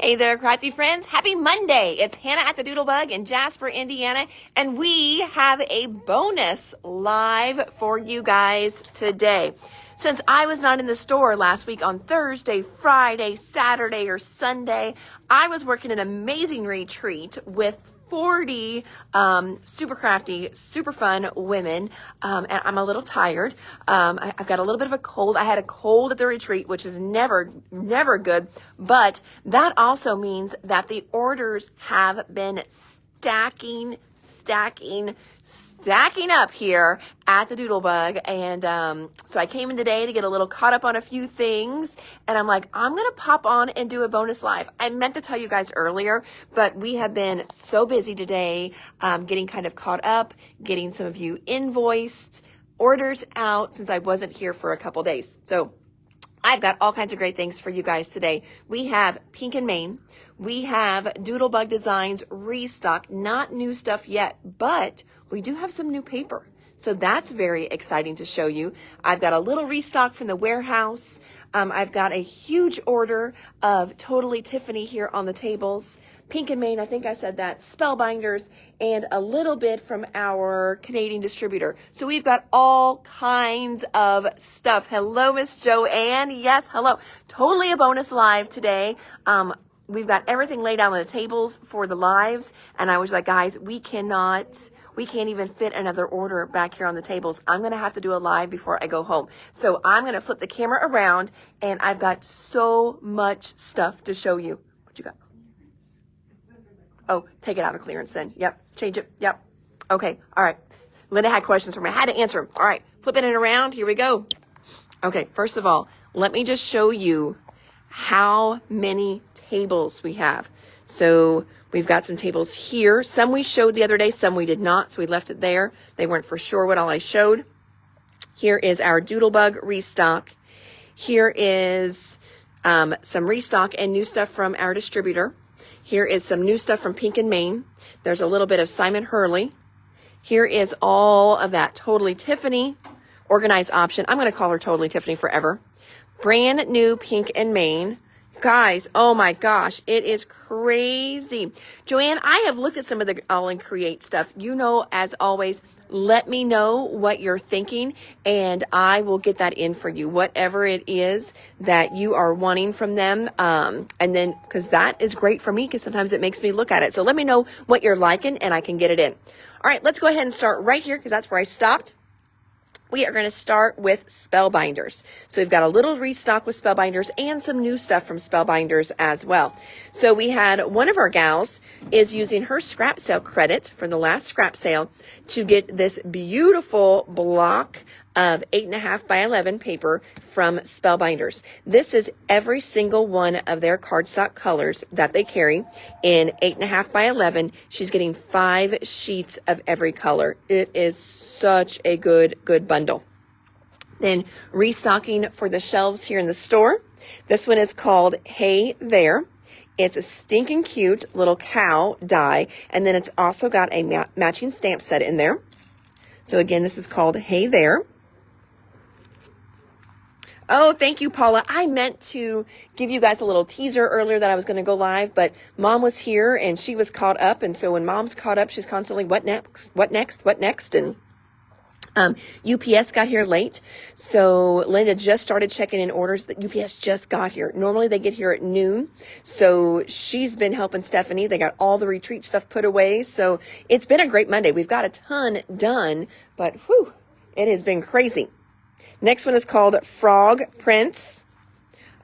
Hey there, crafty friends. Happy Monday. It's Hannah at the Doodlebug in Jasper, Indiana, and we have a bonus live for you guys today. Since I was not in the store last week on Thursday, Friday, Saturday, or Sunday, I was working an amazing retreat with 40 super crafty, super fun women, and I'm a little tired. I've got a little bit of a cold. I had a cold at the retreat, which is never good, but that also means that the orders have been stacking up here at the Doodlebug. And so I came in today to get a little caught up on a few things, and I'm like, I'm gonna pop on and do a bonus live. I meant to tell you guys earlier, but we have been so busy today, getting kind of caught up, getting some of you invoiced, orders out since I wasn't here for a couple days. So I've got all kinds of great things for you guys today. We have Pink and Main. We have Doodlebug Designs restock, not new stuff yet, but we do have some new paper. So that's very exciting to show you. I've got a little restock from the warehouse. I've got a huge order of Totally Tiffany here on the tables. Pink and Main, I think I said that, Spellbinders, and a little bit from our Canadian distributor. So we've got all kinds of stuff. Hello, Miss Joanne. Yes, hello. Totally a bonus live today. We've got everything laid out on the tables for the lives, and I was like, guys, we can't even fit another order back here on the tables. I'm going to have to do a live before I go home. So I'm going to flip the camera around, and I've got so much stuff to show you. What you got? Oh, take it out of clearance then. Yep. Change it. Yep. Okay. All right. Linda had questions for me. I had to answer them. All right. Flipping it around. Here we go. Okay. First of all, let me just show you how many tables we have. So we've got some tables here. Some we showed the other day, some we did not. So we left it there. They weren't for sure what all I showed. Here is our Doodlebug restock. Here is some restock and new stuff from our distributor. Here is some new stuff from Pink and Main. There's a little bit of Simon Hurley. Here is all of that Totally Tiffany organized option. I'm going to call her Totally Tiffany forever. Brand new Pink and Main. Guys, oh my gosh, it is crazy. Joanne, I have looked at some of the All in Create stuff. You know, as always, let me know what you're thinking, and I will get that in for you, whatever it is that you are wanting from them. And then, because that is great for me, because sometimes it makes me look at it. So let me know what you're liking, and I can get it in. All right, let's go ahead and start right here, because that's where I stopped. We are going to start with Spellbinders. So we've got a little restock with Spellbinders and some new stuff from Spellbinders as well. So we had one of our gals is using her scrap sale credit from the last scrap sale to get this beautiful block of 8.5 by 11 paper from Spellbinders. This is every single one of their cardstock colors that they carry in 8.5 by 11. She's getting 5 sheets of every color. It is such a good bundle. Then restocking for the shelves here in the store. This one is called Hey There. It's a stinking cute little cow die, and then it's also got a matching stamp set in there. So again, this is called Hey There. Oh, thank you, Paula. I meant to give you guys a little teaser earlier that I was going to go live, but Mom was here and she was caught up. And so when Mom's caught up, she's constantly, what next? What next? What next? And UPS got here late. So Linda just started checking in orders. That UPS just got here. Normally they get here at noon. So she's been helping Stephanie. They got all the retreat stuff put away. So it's been a great Monday. We've got a ton done, but whew, it has been crazy. Next one is called Frog Prince.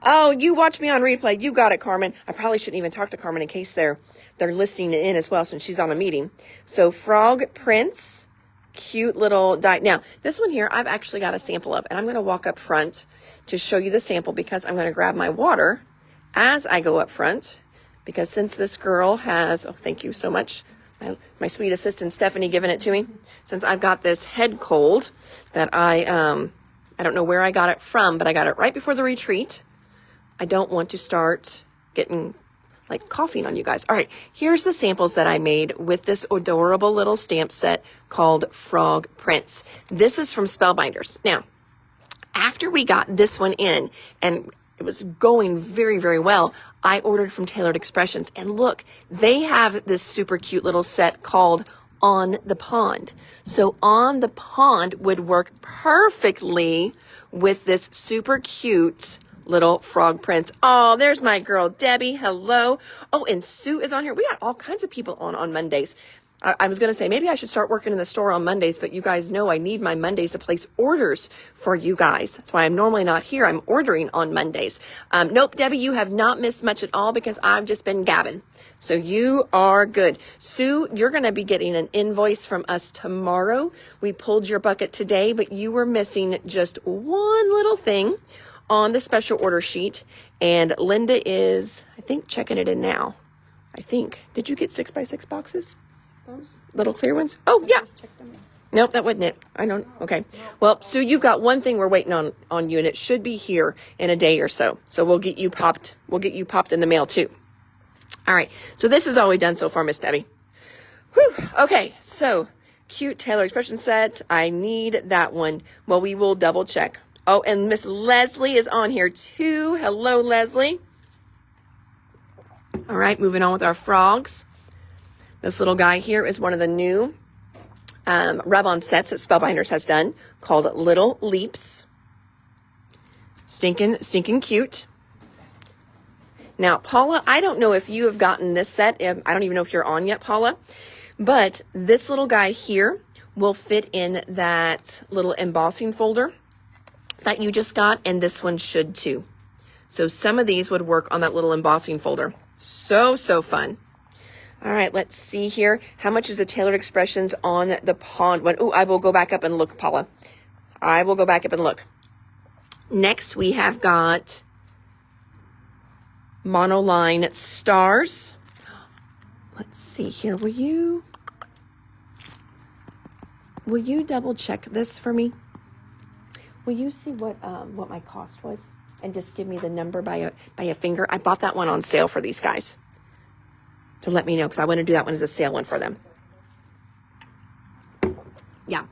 Oh, you watch me on replay. You got it, Carmen. I probably shouldn't even talk to Carmen in case they're listening in as well since she's on a meeting. So Frog Prince, cute little die. Now, this one here, I've actually got a sample of, and I'm going to walk up front to show you the sample because I'm going to grab my water as I go up front because since this girl has, oh, thank you so much. My sweet assistant, Stephanie, giving it to me. Since I've got this head cold that I don't know where I got it from, but I got it right before the retreat. I don't want to start getting like coughing on you guys. All right, here's the samples that I made with this adorable little stamp set called Frog Prince. This is from Spellbinders. Now, after we got this one in, and it was going very, very well, I ordered from Tailored Expressions. And look, they have this super cute little set called On the Pond. So On the Pond would work perfectly with this super cute little frog prints. Oh, there's my girl, Debbie. Hello. Oh, and Sue is on here. We got all kinds of people on Mondays. I was going to say, maybe I should start working in the store on Mondays, but you guys know I need my Mondays to place orders for you guys. That's why I'm normally not here. I'm ordering on Mondays. Nope, Debbie, you have not missed much at all because I've just been gabbing. So you are good. Sue, you're going to be getting an invoice from us tomorrow. We pulled your bucket today, but you were missing just one little thing on the special order sheet. And Linda is, I think, checking it in now. I think. Did you get 6x6 boxes? Those little clear ones? Oh, yeah. Nope, that wasn't it. I don't. Okay. Well, Sue, you've got one thing we're waiting on you, and it should be here in a day or so. So we'll get you popped. We'll get you popped in the mail too. All right. So this is all we've done so far, Miss Debbie. Whew. Okay. So cute Tailored Expression sets. I need that one. Well, we will double check. Oh, and Miss Leslie is on here too. Hello, Leslie. All right. Moving on with our frogs. This little guy here is one of the new rub-on sets that Spellbinders has done called Little Leaps. Stinking cute. Now, Paula, I don't know if you have gotten this set. I don't even know if you're on yet, Paula. But this little guy here will fit in that little embossing folder that you just got, and this one should too. So some of these would work on that little embossing folder. So fun. All right, let's see here. How much is the Tailored Expressions on the pond one? Oh, I will go back up and look, Paula. I will go back up and look. Next, we have got monoline stars. Let's see here. Will you double check this for me? Will you see what my cost was and just give me the number by a finger? I bought that one on sale for these guys. To let me know, because I want to do that one as a sale one for them. Yeah.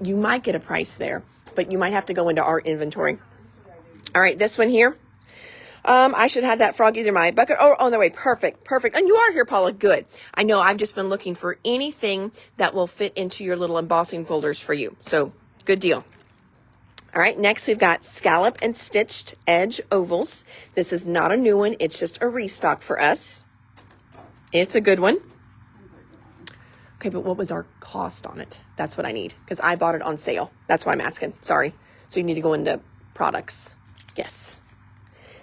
You might get a price there, but you might have to go into our inventory. All right, this one here. I should have that frog either my bucket or on the way. Perfect. And you are here, Paula. Good. I know I've just been looking for anything that will fit into your little embossing folders for you. So good deal. All right, next we've got scallop and stitched edge ovals. This is not a new one. It's just a restock for us. It's a good one. Okay, but what was our cost on it? That's what I need, because I bought it on sale. That's why I'm asking. Sorry. So you need to go into products. Yes.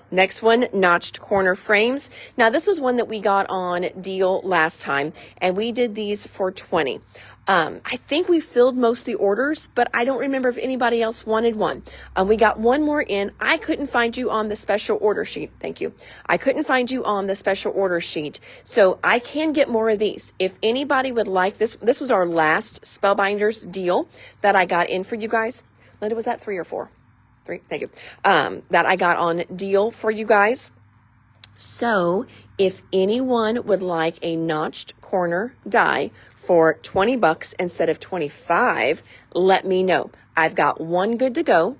Next one, notched corner frames. Now, this was one that we got on deal last time, and we did these for $20. I think we filled most of the orders, but I don't remember if anybody else wanted one. We got one more in. I couldn't find you on the special order sheet. Thank you. I couldn't find you on the special order sheet, so I can get more of these. If anybody would like this was our last Spellbinders deal that I got in for you guys. Linda, was that 3 or 4? 3, thank you. That I got on deal for you guys. So if anyone would like a notched corner die for $20 instead of $25, let me know. I've got one good to go.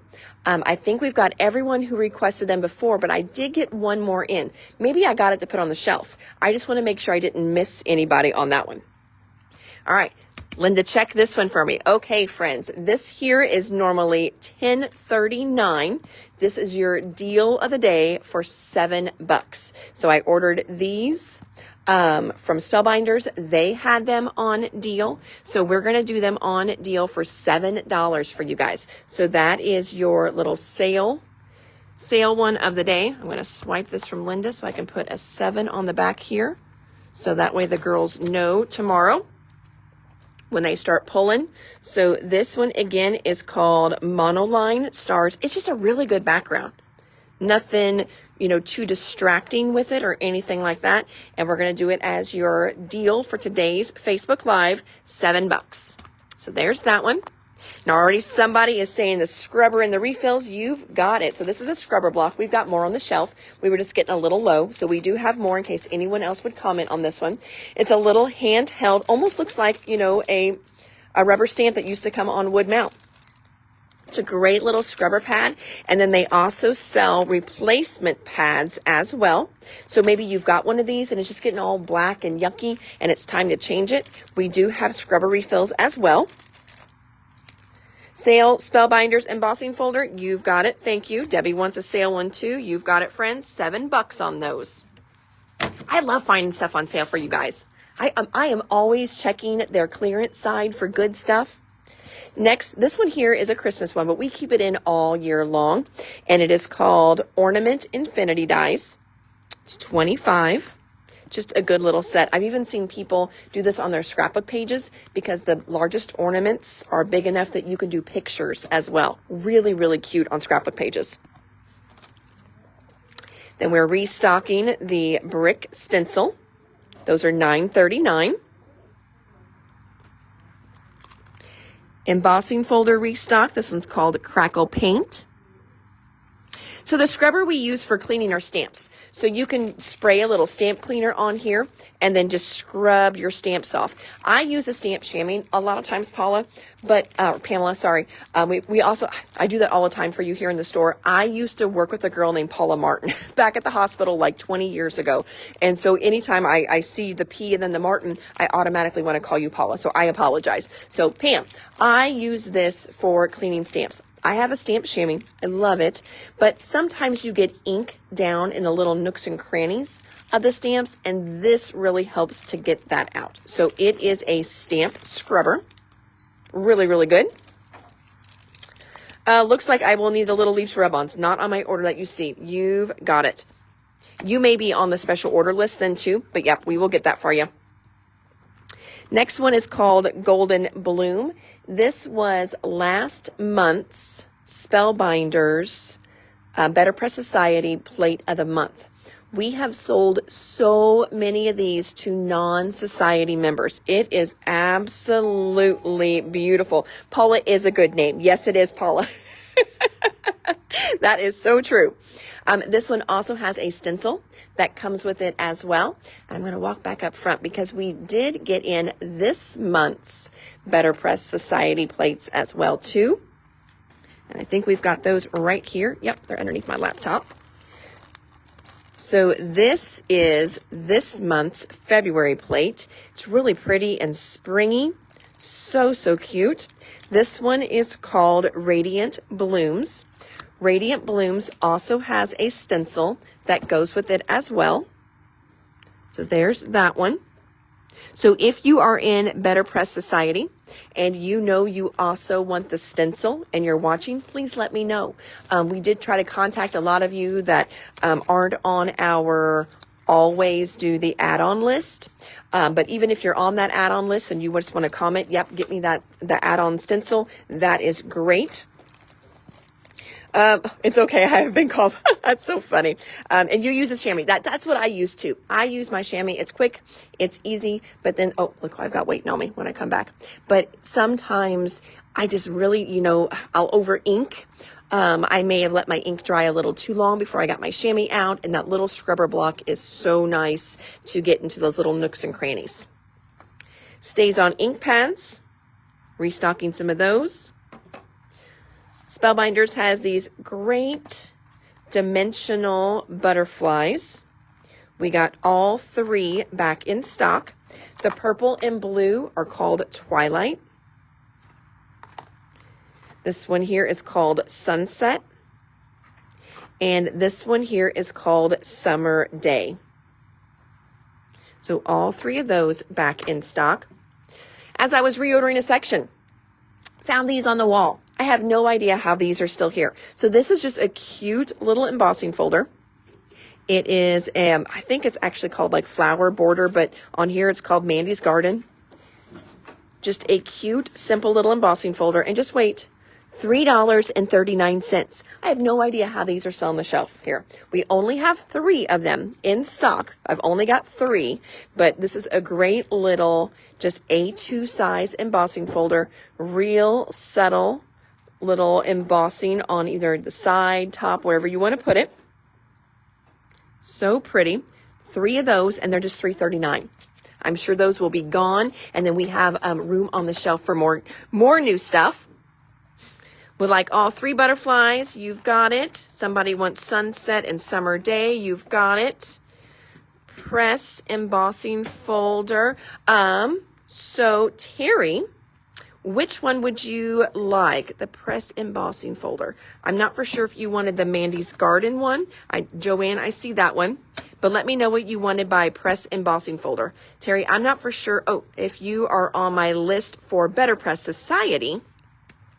I think we've got everyone who requested them before, but I did get one more in. Maybe I got it to put on the shelf. I just want to make sure I didn't miss anybody on that one. All right. Linda, check this one for me. Okay, friends, this here is normally $10.39. This is your deal of the day for $7. So I ordered these from Spellbinders. They had them on deal. So we're going to do them on deal for $7 for you guys. So that is your little sale one of the day. I'm going to swipe this from Linda so I can put a 7 on the back here. So that way the girls know tomorrow when they start pulling. So this one again is called Monoline Stars. It's just a really good background. Nothing, too distracting with it or anything like that. And we're going to do it as your deal for today's Facebook Live, $7. So there's that one. Now already somebody is saying the scrubber and the refills, you've got it. So this is a scrubber block. We've got more on the shelf. We were just getting a little low. So we do have more in case anyone else would comment on this one. It's a little handheld, almost looks like, a rubber stamp that used to come on wood mount. It's a great little scrubber pad. And then they also sell replacement pads as well. So maybe you've got one of these and it's just getting all black and yucky and it's time to change it. We do have scrubber refills as well. Sale Spellbinders embossing folder. You've got it. Thank you. Debbie wants a sale one too. You've got it, friends. $7 on those. I love finding stuff on sale for you guys. I am always checking their clearance side for good stuff. Next, this one here is a Christmas one, but we keep it in all year long. And it is called Ornament Infinity Dies. It's $25. Just a good little set. I've even seen people do this on their scrapbook pages because the largest ornaments are big enough that you can do pictures as well. Really, really cute on scrapbook pages. Then we're restocking the brick stencil. Those are $9.39. Embossing folder restock. This one's called Crackle Paint. So the scrubber we use for cleaning our stamps. So you can spray a little stamp cleaner on here and then just scrub your stamps off. I use a stamp chamois a lot of times, Pamela, sorry. We also, I do that all the time for you here in the store. I used to work with a girl named Paula Martin back at the hospital like 20 years ago. And so anytime I see the P and then the Martin, I automatically want to call you Paula. So I apologize. So Pam, I use this for cleaning stamps. I have a stamp chamois. I love it. But sometimes you get ink down in the little nooks and crannies of the stamps, and this really helps to get that out. So it is a stamp scrubber. Really, really good. Looks like I will need the little leaves rub-ons. Not on my order that you see. You've got it. You may be on the special order list then too, but yep, we will get that for you. Next one is called Golden Bloom. This was last month's Spellbinders Better Press Society Plate of the Month. We have sold so many of these to non-society members. It is absolutely beautiful. Paula is a good name. Yes, it is, Paula. That is so true. This one also has a stencil that comes with it as well. And I'm going to walk back up front because we did get in this month's Better Press Society plates as well too. And I think we've got those right here. Yep, they're underneath my laptop. So this is this month's February plate. It's really pretty and springy. So, so cute. This one is called Radiant Blooms. Radiant Blooms also has a stencil that goes with it as well. So there's that one. So if you are in Better Press Society and you know you also want the stencil and you're watching, please let me know. We did try to contact a lot of you that aren't on our always do the add-on list. But even if you're on that add-on list and you just want to comment, yep, get me the add-on stencil, that is great. It's okay. I have been called. That's so funny. And you use a chamois. That's what I use too. I use my chamois. It's quick. It's easy. But then, oh, look, I've got waiting on me when I come back. But sometimes I just really, I'll over ink. I may have let my ink dry a little too long before I got my chamois out. And that little scrubber block is so nice to get into those little nooks and crannies. Stays on ink pads. Restocking some of those. Spellbinders has these great dimensional butterflies. We got all three back in stock. The purple and blue are called Twilight. This one here is called Sunset. And this one here is called Summer Day. So all three of those back in stock. As I was reordering a section, found these on the wall. I have no idea how these are still here. So this is just a cute little embossing folder. It is, I think it's actually called like flower border, but on here it's called Mandy's Garden. Just a cute, simple little embossing folder. And just wait, $3.39. I have no idea how these are still on the shelf here. We only have 3 of them in stock. I've only got 3, but this is a great little, just A2 size embossing folder. Real subtle little embossing on either the side, top, wherever you want to put it. So pretty. 3 of those, and they're just $3.39. I'm sure those will be gone, and then we have room on the shelf for more new stuff. Would like all 3 butterflies, you've got it. Somebody wants sunset and summer day, you've got it. Press embossing folder. So Terry, which one would you like? The press embossing folder. I'm not for sure if you wanted the Mandy's Garden one. Joanne, I see that one. But let me know what you wanted by press embossing folder. Terry, I'm not for sure. Oh, if you are on my list for Better Press Society.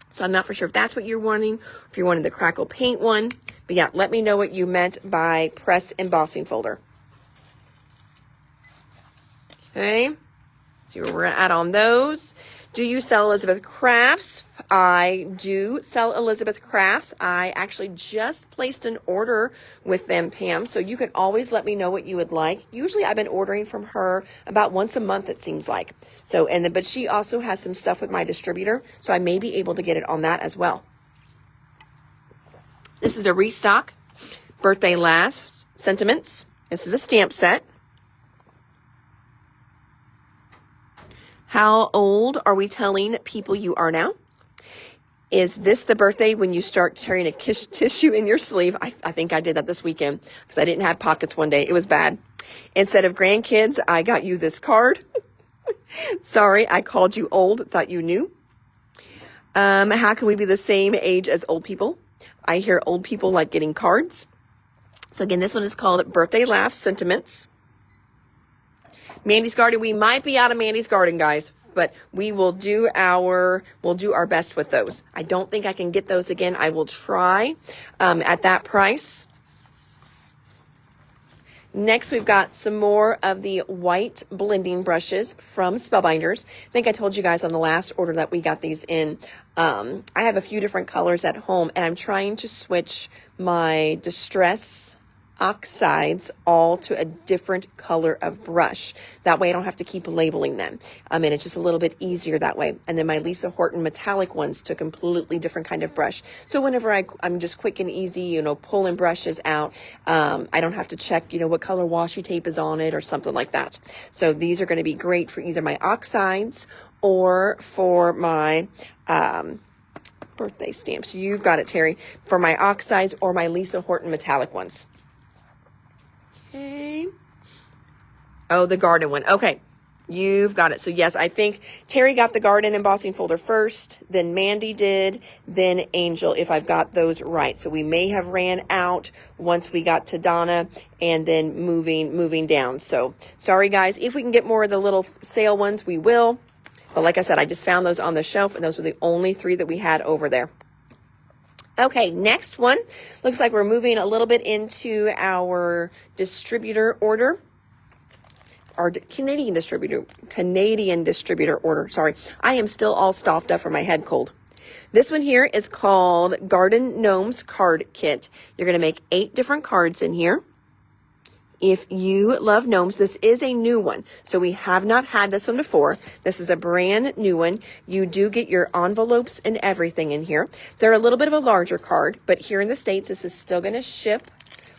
So I'm not for sure if that's what you're wanting, if you wanted the crackle paint one. But yeah, let me know what you meant by press embossing folder. Okay, see where we're at on those. Do you sell Elizabeth Crafts? I do sell Elizabeth Crafts. I actually just placed an order with them, Pam, so you can always let me know what you would like. Usually I've been ordering from her about once a month, it seems like. So, but she also has some stuff with my distributor, so I may be able to get it on that as well. This is a restock. Birthday Laughs Sentiments. This is a stamp set. How old are we telling people you are now? Is this the birthday when you start carrying a tissue in your sleeve? I think I did that this weekend because I didn't have pockets one day. It was bad. Instead of grandkids, I got you this card. Sorry, I called you old. Thought you knew. How can we be the same age as old people? I hear old people like getting cards. So again, this one is called Birthday Laughs Sentiments. Mandy's Garden. We might be out of Mandy's Garden, guys, but we will do our best with those. I don't think I can get those again. I will try at that price. Next, we've got some more of the white blending brushes from Spellbinders. I think I told you guys on the last order that we got these in. I have a few different colors at home, and I'm trying to switch my Distress oxides all to a different color of brush. That way I don't have to keep labeling them. And it's just a little bit easier that way. And then my Lisa Horton metallic ones to a completely different kind of brush. So whenever I'm just quick and easy, pulling brushes out, I don't have to check, what color washi tape is on it or something like that. So these are going to be great for either my oxides or for my, birthday stamps. You've got it, Terry, for my oxides or my Lisa Horton metallic ones. Okay. Oh, the garden one. Okay. You've got it. So yes, I think Terry got the garden embossing folder first, then Mandy did, then Angel, if I've got those right. So we may have ran out once we got to Donna and then moving down. So sorry guys, if we can get more of the little sale ones, we will. But like I said, I just found those on the shelf and those were the only 3 that we had over there. Okay, next one. Looks like we're moving a little bit into our distributor order. Our Canadian distributor order. Sorry, I am still all stuffed up from my head cold. This one here is called Garden Gnomes Card Kit. You're going to make 8 different cards in here. If you love gnomes, this is a new one. So we have not had this one before. This is a brand new one. You do get your envelopes and everything in here. They're a little bit of a larger card, but here in the States, this is still going to ship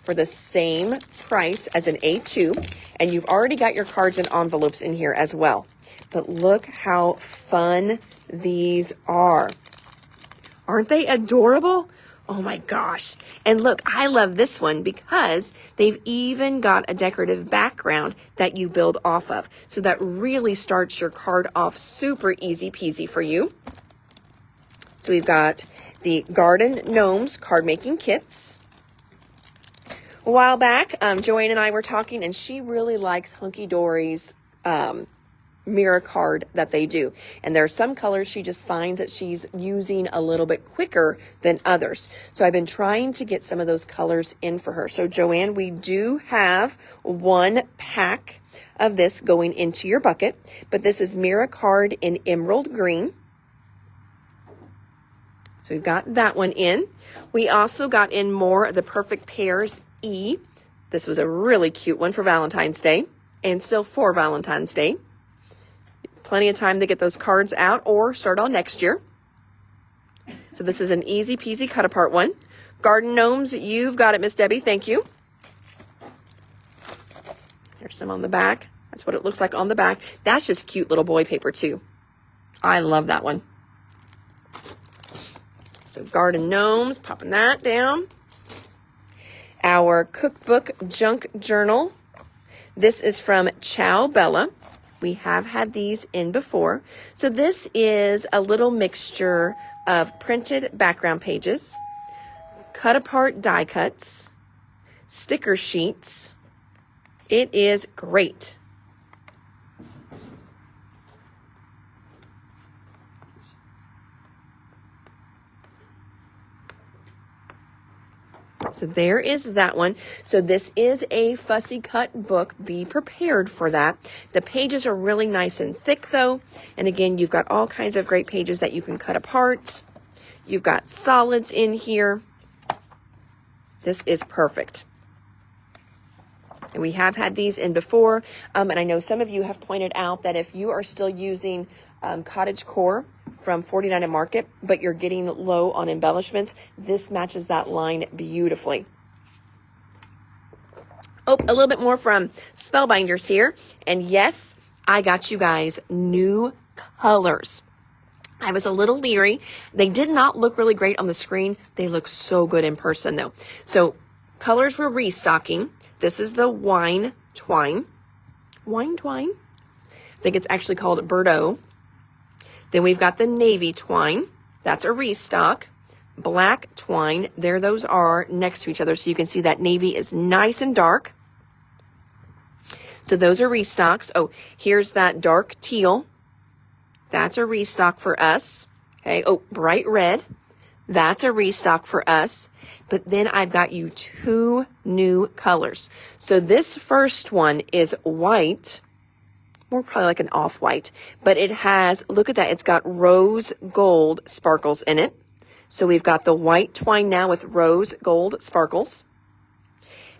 for the same price as an A2. And you've already got your cards and envelopes in here as well. But look how fun these are. Aren't they adorable? Oh my gosh. And look, I love this one because they've even got a decorative background that you build off of. So that really starts your card off super easy peasy for you. So we've got the Garden Gnomes card making kits. A while back, Joanne and I were talking and she really likes Hunky Dory's mirror card that they do, and there are some colors she just finds that she's using a little bit quicker than others. So I've been trying to get some of those colors in for her. So Joanne, we do have 1 pack of this going into your bucket, but this is mirror card in emerald green. So we've got that one in. We also got in more of the Perfect Pairs E. This was a really cute one for Valentine's Day and still for Valentine's Day. Plenty of time to get those cards out or start on next year. So this is an easy peasy cut apart one. Garden Gnomes, you've got it, Miss Debbie. Thank you. There's some on the back. That's what it looks like on the back. That's just cute little boy paper too. I love that one. So So garden gnomes, popping that down. Our cookbook junk journal. This is from Ciao Bella. We have had these in before. So this is a little mixture of printed background pages, cut apart die cuts, sticker sheets. It is great. So there is that one. So this is a fussy cut book. Be prepared for that. The pages are really nice and thick though. And again, you've got all kinds of great pages that you can cut apart. You've got solids in here. This is perfect. And we have had these in before. And I know some of you have pointed out that if you are still using cottage core from 49 and Market, but you're getting low on embellishments, this matches that line beautifully. Oh, a little bit more from Spellbinders here. And yes, I got you guys new colors. I was a little leery. They did not look really great on the screen. They look so good in person though. So colors were restocking. This is the wine twine. Wine twine? I think it's actually called Bordeaux. Then we've got the navy twine. That's a restock. Black twine. There those are next to each other. So you can see that navy is nice and dark. So those are restocks. Oh, here's that dark teal. That's a restock for us. Okay. Oh, bright red. That's a restock for us. But then I've got you two new colors. So this first one is white. More probably like an off-white, but it has, look at that, it's got rose gold sparkles in it. So we've got the white twine now with rose gold sparkles.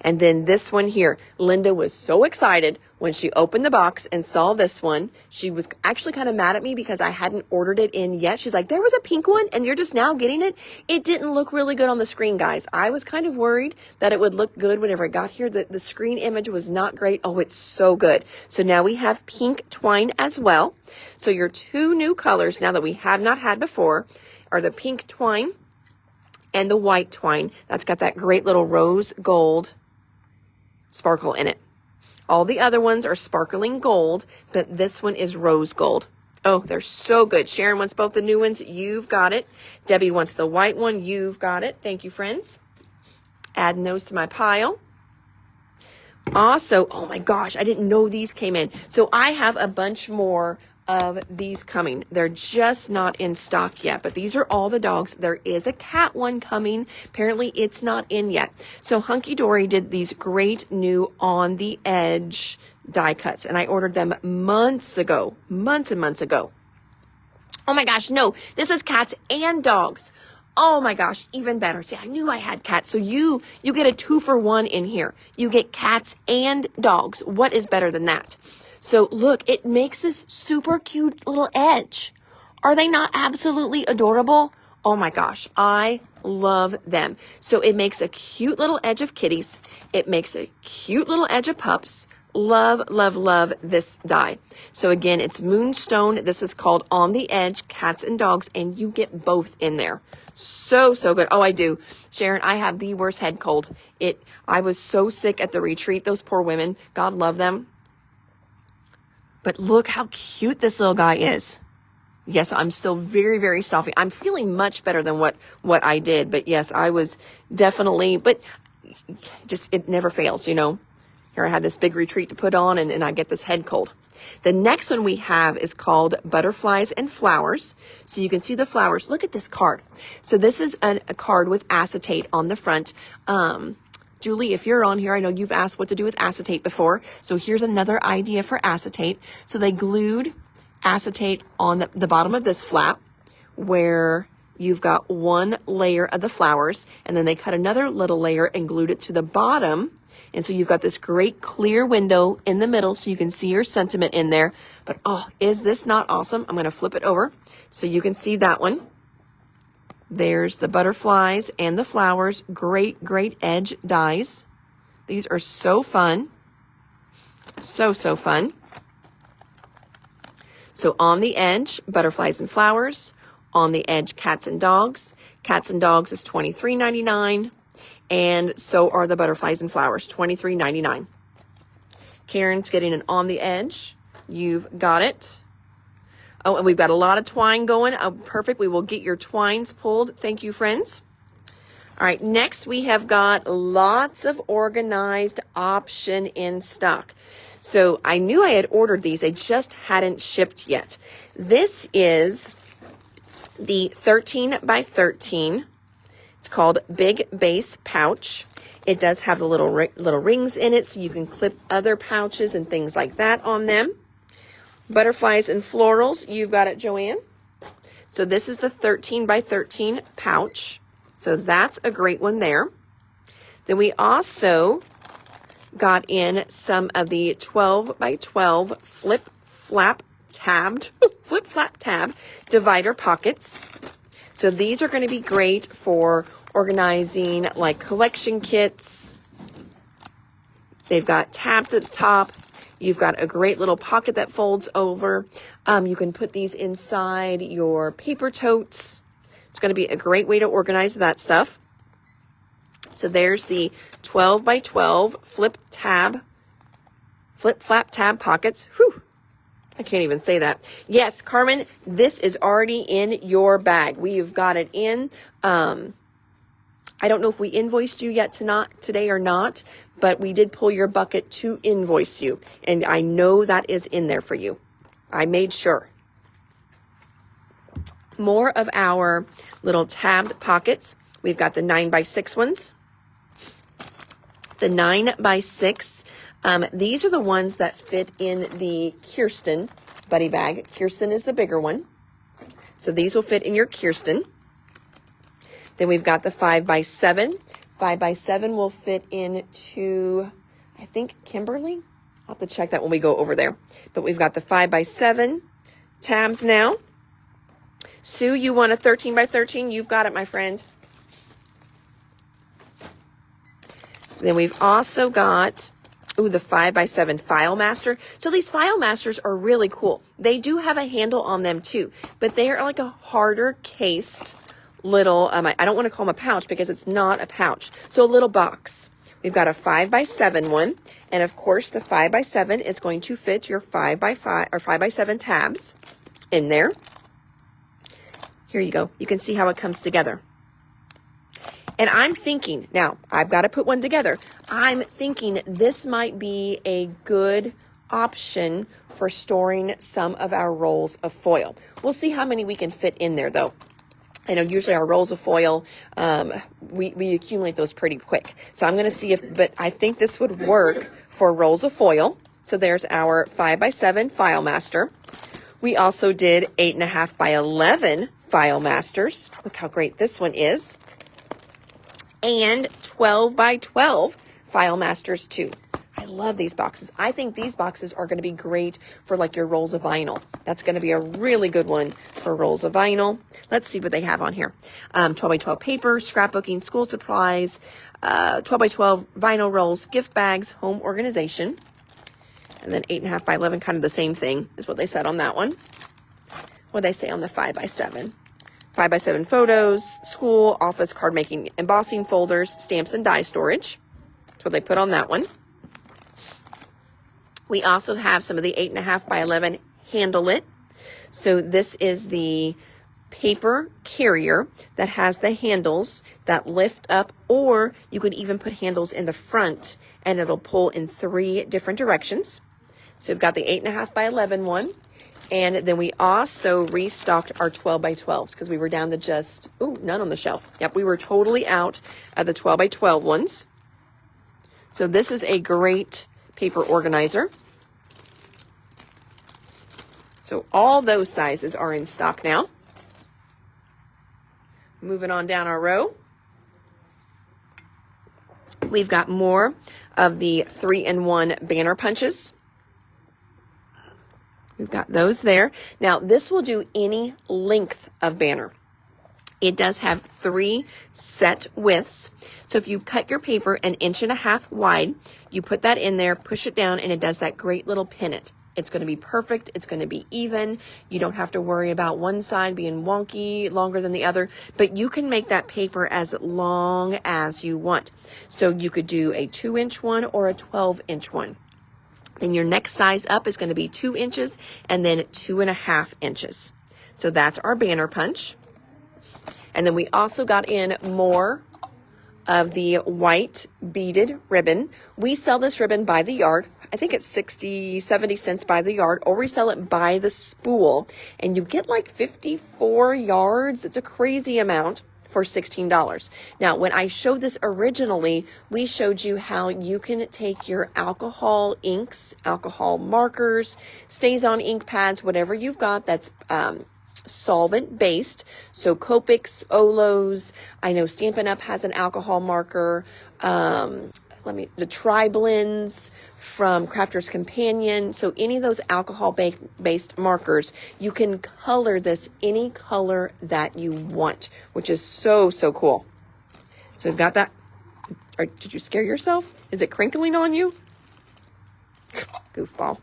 And then this one here, Linda was so excited when she opened the box and saw this one. She was actually kind of mad at me because I hadn't ordered it in yet. She's like, there was a pink one and you're just now getting it. It didn't look really good on the screen, guys. I was kind of worried that it would look good whenever it got here. The screen image was not great. Oh, it's so good. So now we have pink twine as well. So your two new colors now that we have not had before are the pink twine and the white twine. That's got that great little rose gold sparkle in it. All the other ones are sparkling gold, but this one is rose gold. Oh, they're so good. Sharon wants both the new ones. You've got it. Debbie wants the white one. You've got it. Thank you, friends. Adding those to my pile. Also, oh my gosh, I didn't know these came in. So I have a bunch more of these coming. They're just not in stock yet, but these are all the dogs. There is a cat one coming. Apparently it's not in yet. So Hunky Dory did these great new on the edge die cuts, and I ordered them months and months ago. Oh my gosh, no, this is cats and dogs. Oh my gosh, even better. See, I knew I had cats. So you get a 2-for-1 in here. You get cats and dogs. What is better than that? So look, it makes this super cute little edge. Are they not absolutely adorable? Oh my gosh, I love them. So it makes a cute little edge of kitties. It makes a cute little edge of pups. Love, love, love this die. So again, it's Moonstone. This is called On the Edge, cats and dogs, and you get both in there. So, so good. Oh, I do. Sharon, I have the worst head cold. I was so sick at the retreat. Those poor women, God love them. But look how cute this little guy is. Yes, I'm still very, very stuffy. I'm feeling much better than what I did. But yes, I was definitely, but just, it never fails, you know. Here I had this big retreat to put on and I get this head cold. The next one we have is called Butterflies and Flowers. So you can see the flowers. Look at this card. So this is a card with acetate on the front. Julie, if you're on here, I know you've asked what to do with acetate before. So here's another idea for acetate. So they glued acetate on the bottom of this flap where you've got one layer of the flowers, and then they cut another little layer and glued it to the bottom. And so you've got this great clear window in the middle so you can see your sentiment in there. But oh, is this not awesome? I'm going to flip it over so you can see that one. There's the butterflies and the flowers. Great, great edge dies. These are so fun. So, so fun. So on the edge, butterflies and flowers. on the edge cats and dogs. Cats and dogs is $23.99. And so are the butterflies and flowers, $23.99. Karen's getting an on the edge. You've got it. Oh, and we've got a lot of twine going. Oh, perfect. We will get your twines pulled. Thank you, friends. All right, next we have got lots of organized option in stock. So I knew I had ordered these. They just hadn't shipped yet. This is the 13 by 13. It's called Big Base Pouch. It does have the little rings in it, so you can clip other pouches and things like that on them. Butterflies and florals, you've got it, Joanne. So this is the 13 by 13 pouch. So that's a great one there. Then we also got in some of the 12 by 12 flip flap tab divider pockets. So these are going to be great for organizing like collection kits. They've got tabs at the top. You've got a great little pocket that folds over. You can put these inside your paper totes. It's going to be a great way to organize that stuff. So there's the 12 by 12 flip flap tab pockets. Whew. I can't even say that. Yes, Carmen, this is already in your bag. We've got it in. I don't know if we invoiced you yet today or not, but we did pull your bucket to invoice you. And I know that is in there for you. I made sure. More of our little tabbed pockets. We've got the 9 by 6 ones. The 9 by 6. These are the ones that fit in the Kirsten buddy bag. Kirsten is the bigger one. So these will fit in your Kirsten. Then we've got the 5 by 7. 5 by 7 will fit into, I think, Kimberly. I'll have to check that when we go over there. But we've got the 5 by 7 tabs now. Sue, you want a 13 by 13? You've got it, my friend. Then we've also got, the 5 by 7 File Master. So these File Masters are really cool. They do have a handle on them too, but they are like a harder cased little, I don't want to call them a pouch because it's not a pouch. So a little box. We've got a 5 by 7 one. And of course the 5 by 7 is going to fit your 5 by 5 or 5 by 7 tabs in there. Here you go. You can see how it comes together. And I'm thinking, now I've got to put one together. I'm thinking this might be a good option for storing some of our rolls of foil. We'll see how many we can fit in there though. I know usually our rolls of foil, we accumulate those pretty quick. So I'm going to see but I think this would work for rolls of foil. So there's our 5 by 7 File Master. We also did 8.5 by 11 File Masters. Look how great this one is. And 12 by 12 File Masters too. I love these boxes. I think these boxes are going to be great for like your rolls of vinyl. That's going to be a really good one for rolls of vinyl. Let's see what they have on here. 12 by 12 paper, scrapbooking, school supplies, 12 by 12 vinyl rolls, gift bags, home organization. And then 8.5 by 11, kind of the same thing is what they said on that one. What they say on the 5 by 7. 5 by 7 photos, school, office, card making, embossing folders, stamps, and die storage. That's what they put on that one. We also have some of the 8.5 by 11 handle it. So this is the paper carrier that has the handles that lift up, or you could even put handles in the front and it'll pull in 3 different directions. So we've got the 8.5 by 11 one. And then we also restocked our 12 by 12s because we were down to just, none on the shelf. Yep, we were totally out of the 12 by 12 ones. So this is a great paper organizer. So all those sizes are in stock now. Moving on down our row. We've got more of the 3-in-1 banner punches. We've got those there. Now, this will do any length of banner. It does have 3 set widths. So if you cut your paper 1.5 inches wide, you put that in there, push it down, and it does that great little pin it. It's going to be perfect. It's going to be even. You don't have to worry about one side being wonky, longer than the other, but you can make that paper as long as you want. So you could do a 2-inch one or a 12-inch one. Then your next size up is going to be 2 inches and then 2.5 inches. So that's our banner punch. And then we also got in more of the white beaded ribbon. We sell this ribbon by the yard. I think it's 60, 70 cents by the yard, or we sell it by the spool. And you get like 54 yards. It's a crazy amount for $16. Now, when I showed this originally, we showed you how you can take your alcohol inks, alcohol markers, stays on ink pads, whatever you've got that's solvent based. So Copics, Olos, I know Stampin' Up has an alcohol marker. The Tri-Blends from Crafter's Companion. So any of those alcohol based markers, you can color this any color that you want, which is so, so cool. So we've got that. Or did you scare yourself? Is it crinkling on you? Goofball.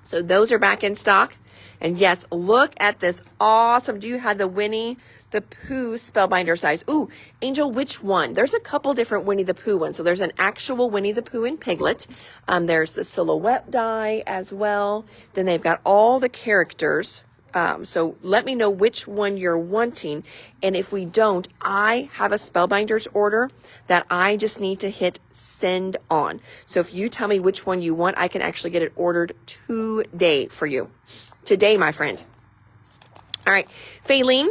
So those are back in stock. And yes, look at this awesome. Do you have the Winnie the Pooh Spellbinder size? Ooh, Angel, which one? There's a couple different Winnie the Pooh ones. So there's an actual Winnie the Pooh in Piglet. There's the silhouette die as well. Then they've got all the characters. So let me know which one you're wanting. And if we don't, I have a Spellbinders order that I just need to hit send on. So if you tell me which one you want, I can actually get it ordered today for you. Today, my friend. All right, Faline.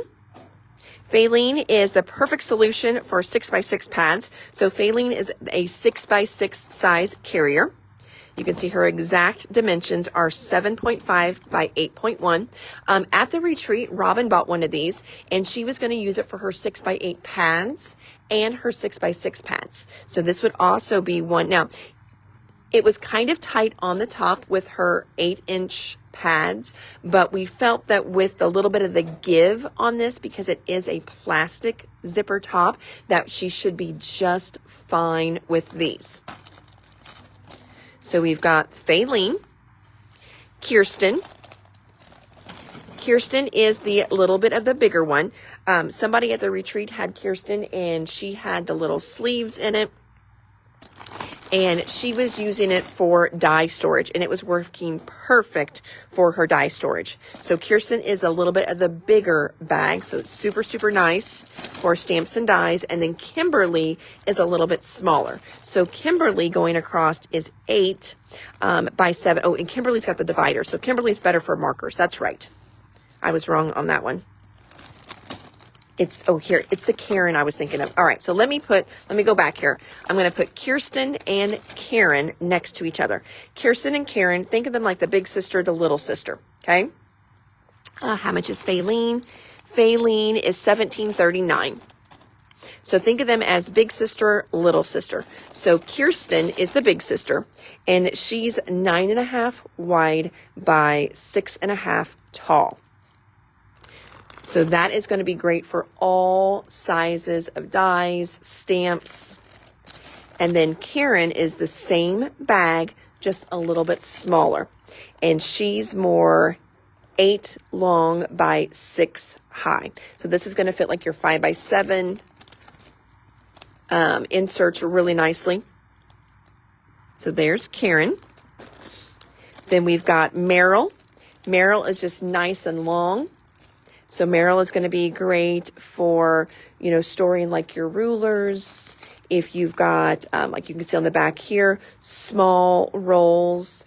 Faline is the perfect solution for 6x6 pads. So Faline is a 6x6 size carrier. You can see her exact dimensions are 7.5 by 8.1. At the retreat, Robin bought one of these, and she was going to use it for her 6x8 pads and her 6x6 pads. So this would also be one. Now, it was kind of tight on the top with her 8-inch pads, but we felt that with a little bit of the give on this, because it is a plastic zipper top, that she should be just fine with these. So we've got Faline, Kirsten. Kirsten is the little bit of the bigger one. Somebody at the retreat had Kirsten, and she had the little sleeves in it. And she was using it for die storage, and it was working perfect for her die storage. So Kirsten is a little bit of the bigger bag, so it's super, super nice for stamps and dies. And then Kimberly is a little bit smaller. So Kimberly going across is 8 by 7. Oh, and Kimberly's got the divider, so Kimberly's better for markers. That's right. I was wrong on that one. It's the Karen I was thinking of. All right, so let me go back here. I'm going to put Kirsten and Karen next to each other. Kirsten and Karen, think of them like the big sister, the little sister, okay? How much is Faline? Faline is $17.39. So think of them as big sister, little sister. So Kirsten is the big sister, and she's 9.5 wide by 6.5 tall. So that is going to be great for all sizes of dies, stamps. And then Karen is the same bag, just a little bit smaller. And she's more 8 long by 6 high. So this is going to fit like your 5 by 7 inserts really nicely. So there's Karen. Then we've got Meryl. Meryl is just nice and long. So Meryl is going to be great for, storing like your rulers. If you've got, like you can see on the back here, small rolls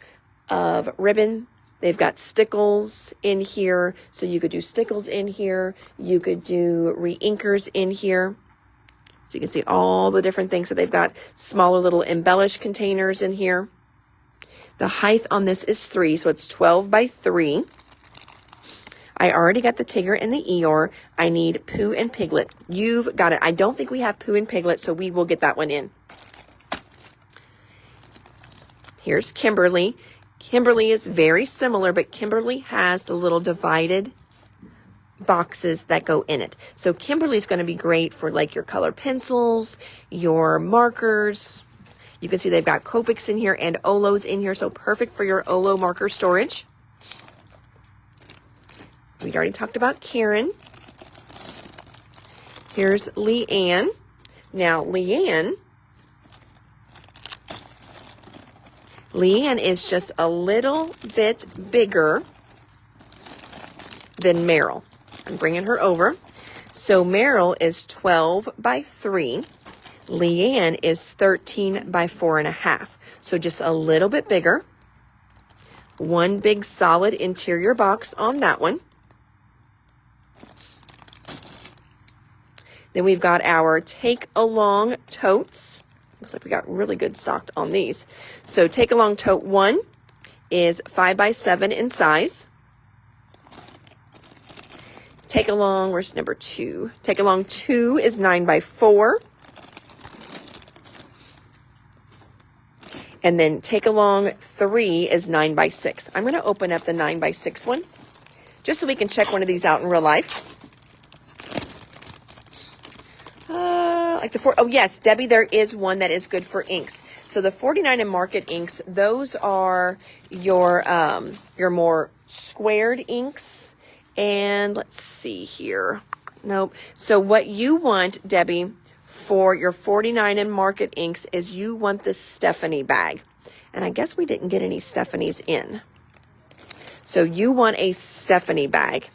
of ribbon. They've got stickles in here. So you could do stickles in here. You could do re-inkers in here. So you can see all the different things that they've got. Smaller little embellish containers in here. The height on this is 3, so it's 12 by 3. I already got the Tigger and the Eeyore. I need Pooh and Piglet. You've got it. I don't think we have Pooh and Piglet, so we will get that one in. Here's Kimberly. Kimberly is very similar, but Kimberly has the little divided boxes that go in it. So Kimberly is going to be great for like your color pencils, your markers. You can see they've got Copics in here and Olos in here, so perfect for your Olo marker storage. We'd already talked about Karen. Here's Leanne. Now, Leanne is just a little bit bigger than Meryl. I'm bringing her over. So Meryl is 12 by 3. Leanne is 13 by 4.5. So just a little bit bigger. One big solid interior box on that one. Then we've got our take along totes. Looks like we got really good stocked on these. So take along tote 1 is 5 by 7 in size. Take along, where's number 2? Take along 2 is 9 by 4. And then take along 3 is 9 by 6. I'm going to open up the 9 by 6 one just so we can check one of these out in real life. Like the 4, oh yes, Debbie, there is one that is good for inks. So the 49 and Market inks, those are your more squared inks. And let's see here. Nope. So what you want, Debbie, for your 49 and Market inks is you want the Stephanie bag. And I guess we didn't get any Stephanies in. So you want a Stephanie bag.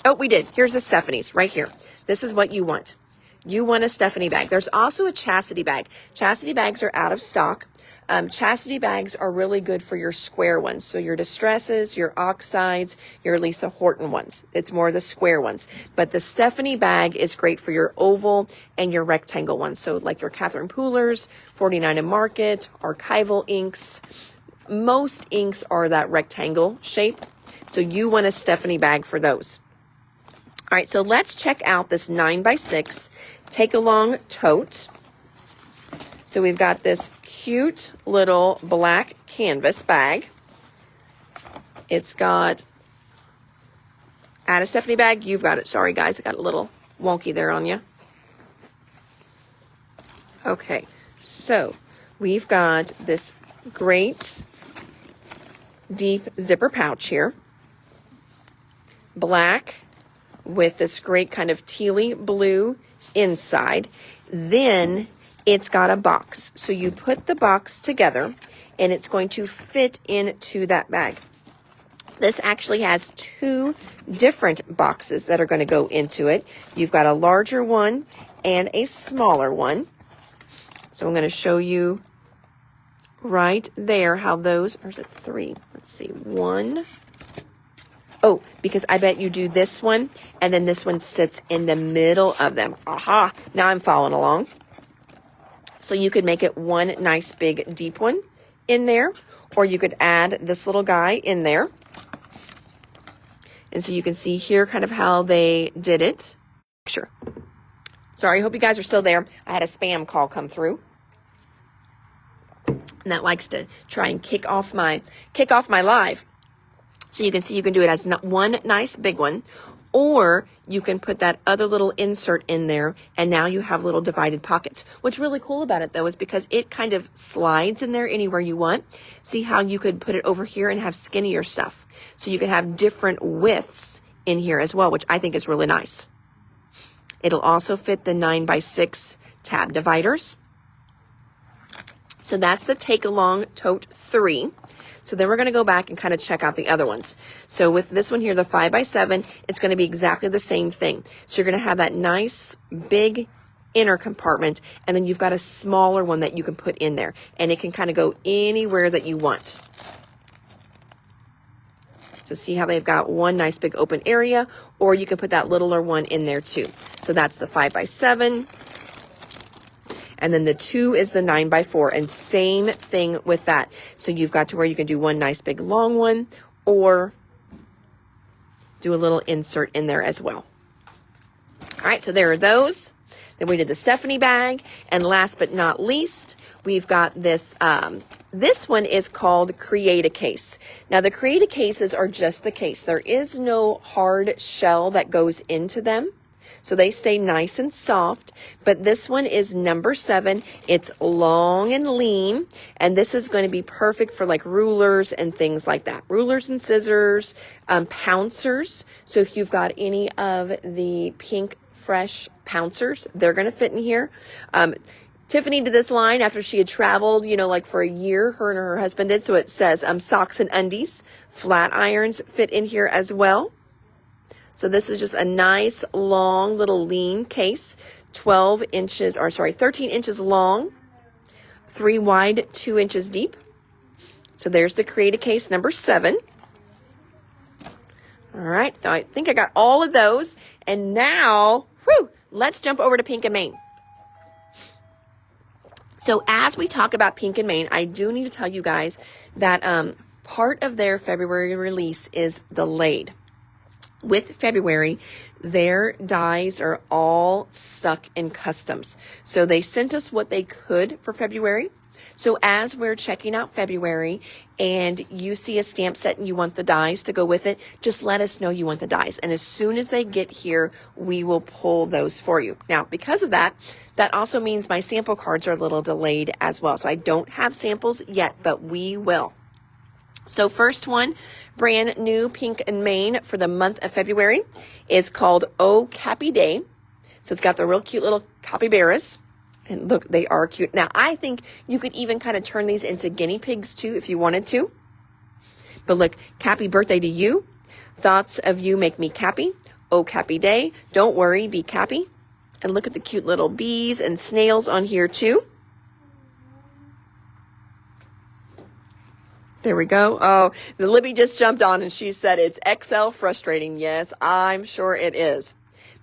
Oh, we did. Here's a Stephanie's right here. This is what you want. You want a Stephanie bag. There's also a Chastity bag. Chastity bags are out of stock. Chastity bags are really good for your square ones. So your Distresses, your Oxides, your Lisa Horton ones. It's more the square ones. But the Stephanie bag is great for your oval and your rectangle ones. So like your Catherine Poolers, 49 and Market, Archival inks. Most inks are that rectangle shape. So you want a Stephanie bag for those. All right, so let's check out this 9 by 6 take along tote. So we've got this cute little black canvas bag. It's got, add a Stephanie bag, you've got it. Sorry guys, I got a little wonky there on you. Okay, so we've got this great deep zipper pouch here. Black with this great kind of tealy blue inside. Then it's got a box. So you put the box together and it's going to fit into that bag. This actually has 2 different boxes that are going to go into it. You've got a larger one and a smaller one. So I'm going to show you right there how those, or is it 3? Let's see, 1. Oh, because I bet you do this one, and then this one sits in the middle of them. Aha! Now I'm following along. So you could make it one nice big deep one in there, or you could add this little guy in there. And so you can see here kind of how they did it. Sure. Sorry, I hope you guys are still there. I had a spam call come through. And that likes to try and kick off my live. So you can see you can do it as one nice big one, or you can put that other little insert in there, and now you have little divided pockets. What's really cool about it, though, is because it kind of slides in there anywhere you want. See how you could put it over here and have skinnier stuff. So you can have different widths in here as well, which I think is really nice. It'll also fit the 9 by 6 tab dividers. So that's the Take Along Tote 3. So then we're going to go back and kind of check out the other ones. So with this one here, the 5 by 7, it's going to be exactly the same thing. So you're going to have that nice big inner compartment, and then you've got a smaller one that you can put in there, and it can kind of go anywhere that you want. So see how they've got one nice big open area, or you can put that littler one in there too. So that's the 5 by 7. And then the 2 is the 9 by 4, and same thing with that. So you've got to where you can do one nice big long one, or do a little insert in there as well. All right, so there are those. Then we did the Stephanie bag, and last but not least, we've got this. This one is called Create a Case. Now the Create a Cases are just the case. There is no hard shell that goes into them. so they stay nice and soft. But this one is number 7. It's long and lean, and this is going to be perfect for like rulers and things like that. Rulers and scissors, pouncers. So if you've got any of the pink fresh pouncers, they're going to fit in here. Tiffany did this line after she had traveled, like for a year, her and her husband did. So it says socks and undies, flat irons fit in here as well. So this is just a nice long little lean case, 13 inches long, 3 wide, 2 inches deep. So there's the Create-A Case number 7. All right, so I think I got all of those. And now, let's jump over to Pink and Main. So as we talk about Pink and Main, I do need to tell you guys that part of their February release is delayed. With February, their dies are all stuck in customs. So they sent us what they could for February. So as we're checking out February and you see a stamp set and you want the dies to go with it, just let us know you want the dies. And as soon as they get here, we will pull those for you. Now, because of that, that also means my sample cards are a little delayed as well. So I don't have samples yet, but we will. So first one, brand new Pink and Main for the month of February, is called Oh Cappy Day. So it's got the real cute little capybaras. And look, they are cute. Now, I think you could even kind of turn these into guinea pigs too if you wanted to. But look, Cappy birthday to you. Thoughts of you make me cappy. Oh, Cappy Day. Don't worry, be cappy. And look at the cute little bees and snails on here too. There we go. Oh, the Libby just jumped on and she said it's XL frustrating. Yes, I'm sure it is.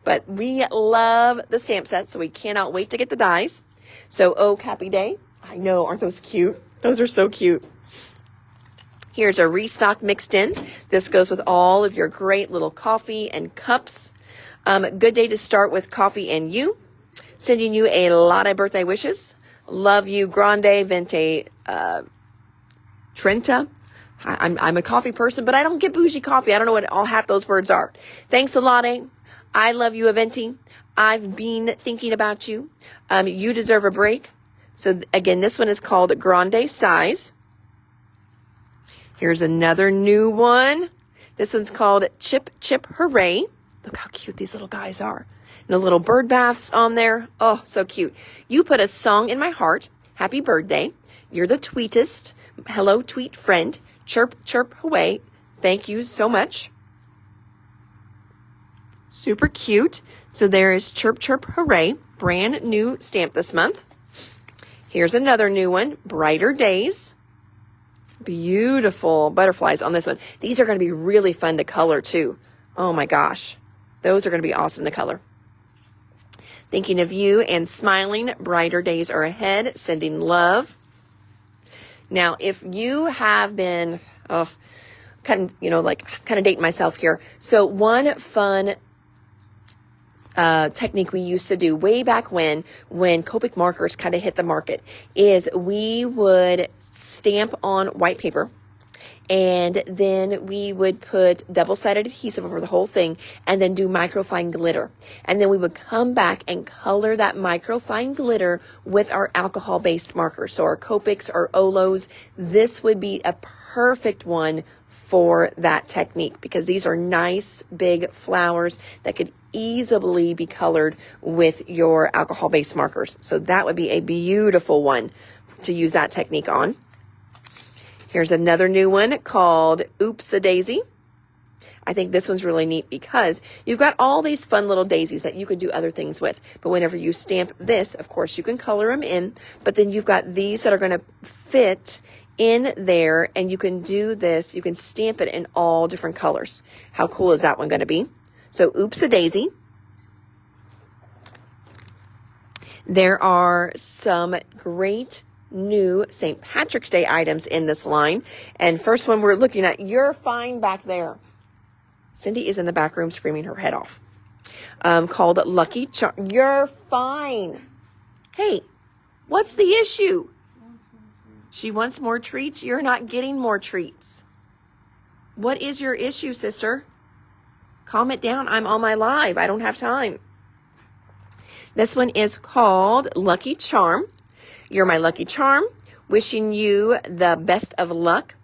But we love the stamp set, so we cannot wait to get the dies. So, Oh Cappy Day. I know, aren't those cute? Those are so cute. Here's a restock mixed in. This goes with all of your great little coffee and cups. Good day to start with coffee and you. Sending you a lot of birthday wishes. Love you, Grande Vente Trenta. I'm a coffee person, but I don't get bougie coffee. I don't know what all half those words are. Thanks a lot, I love you, Aventi. I've been thinking about you. You deserve a break. So again, this one is called Grande Size. Here's another new one. This one's called Chip Chip Hooray. Look how cute these little guys are. And the little bird baths on there. Oh, so cute. You put a song in my heart. Happy birthday. You're the tweetest. Hello, tweet friend. Chirp, chirp, away. Thank you so much. Super cute. So there is Chirp Chirp Hooray, brand new stamp this month. Here's another new one, Brighter Days. Beautiful butterflies on this one. These are going to be really fun to color too. Oh my gosh. Those are going to be awesome to color. Thinking of you and smiling, brighter days are ahead, sending love. Now, if you have been, kind of dating myself here. So one fun technique we used to do way back when Copic markers kind of hit the market is we would stamp on white paper and then we would put double-sided adhesive over the whole thing and then do microfine glitter. And then we would come back and color that microfine glitter with our alcohol-based markers. So our Copics or Olos, this would be a perfect one for that technique because these are nice big flowers that could easily be colored with your alcohol-based markers. So that would be a beautiful one to use that technique on. Here's another new one called Oops-a-Daisy. I think this one's really neat because you've got all these fun little daisies that you could do other things with. But whenever you stamp this, of course, you can color them in. But then you've got these that are going to fit in there and you can do this. You can stamp it in all different colors. How cool is that one going to be? So Oops-a-Daisy. There are some great new St. Patrick's Day items in this line. And first one we're looking at, you're fine back there. Cindy is in the back room screaming her head off. Called Lucky Charm. You're fine. Hey, what's the issue? She wants more treats. You're not getting more treats. What is your issue, sister? Calm it down. I'm on my live. I don't have time. This one is called Lucky Charm. You're my lucky charm. Wishing you the best of luck.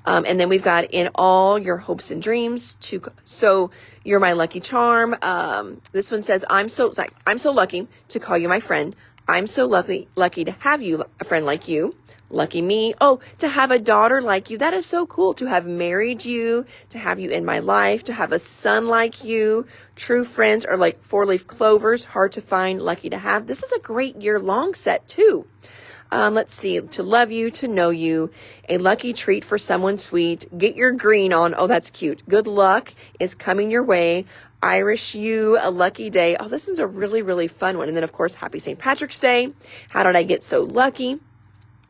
And then we've got in all your hopes and dreams so you're my lucky charm. This one says, I'm so lucky to call you my friend. I'm so lucky to have you, a friend like you. Lucky me. Oh, to have a daughter like you. That is so cool. To have married you, to have you in my life, to have a son like you. True friends are like four-leaf clovers, hard to find, lucky to have. This is a great year-long set too. Let's see, to love you, to know you, a lucky treat for someone sweet, get your green on, oh, that's cute, good luck is coming your way, Irish you, a lucky day, oh, this one's a really, really fun one, and then, of course, happy St. Patrick's Day, how did I get so lucky,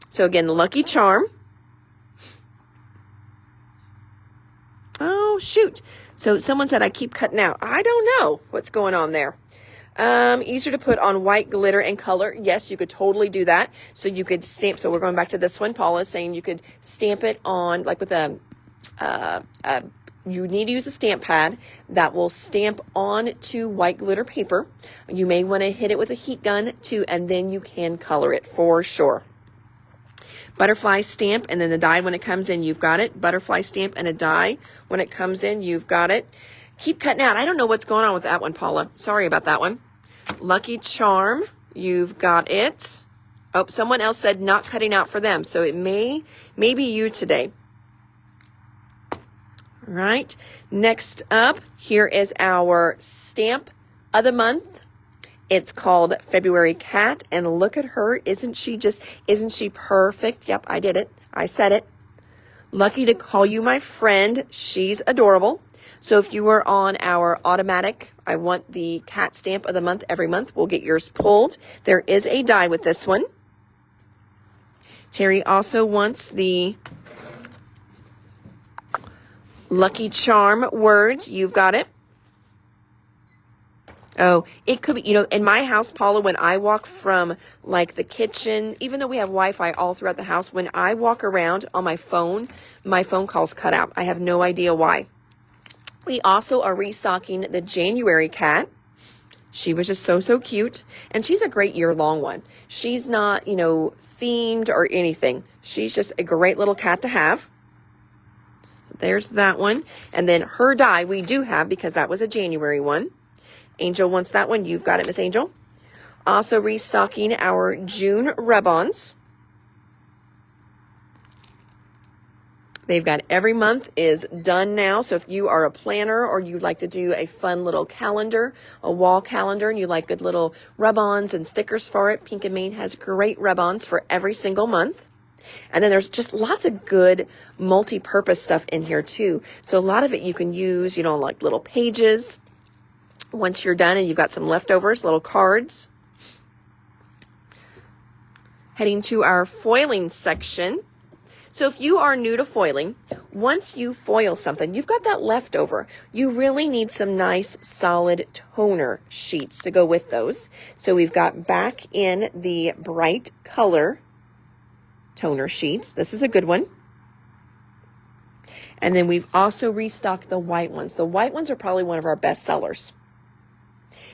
so again, lucky charm, oh, shoot, so someone said I keep cutting out, I don't know what's going on there. Easier to put on white glitter and color. Yes, you could totally do that. So you could stamp. So we're going back to this one. Paula is saying you could stamp it on like with you need to use a stamp pad that will stamp on to white glitter paper. You may want to hit it with a heat gun too, and then you can color it for sure. Butterfly stamp, and then the die when it comes in, you've got it. Butterfly stamp and a die when it comes in, you've got it. Keep cutting out. I don't know what's going on with that one, Paula. Sorry about that one. Lucky charm, you've got it. Oh, someone else said not cutting out for them, so it may be you today. All right. Next up, here is our stamp of the month. It's called February Cat, and look at her. Isn't she perfect? Yep, I did it. I said it. Lucky to call you my friend. She's adorable. So if you were on our automatic, I want the cat stamp of the month every month, we'll get yours pulled. There is a die with this one. Terry also wants the lucky charm words. You've got it. Oh, it could be, in my house, Paula, when I walk from like the kitchen, even though we have Wi-Fi all throughout the house, when I walk around on my phone call's cut out. I have no idea why. We also are restocking the January cat. She was just so cute. And she's a great year-long one. She's not, themed or anything. She's just a great little cat to have. So there's that one. And then her die we do have because that was a January one. Angel wants that one. You've got it, Miss Angel. Also restocking our June rub-ons. They've got every month is done now. So if you are a planner or you'd like to do a fun little calendar, a wall calendar, and you like good little rub-ons and stickers for it, Pink and Main has great rub-ons for every single month. And then there's just lots of good multi-purpose stuff in here too. So a lot of it you can use, like little pages. Once you're done and you've got some leftovers, little cards. Heading to our foiling section. So if you are new to foiling, once you foil something, you've got that leftover. You really need some nice solid toner sheets to go with those. So we've got back in the bright color toner sheets. This is a good one. And then we've also restocked the white ones. The white ones are probably one of our best sellers.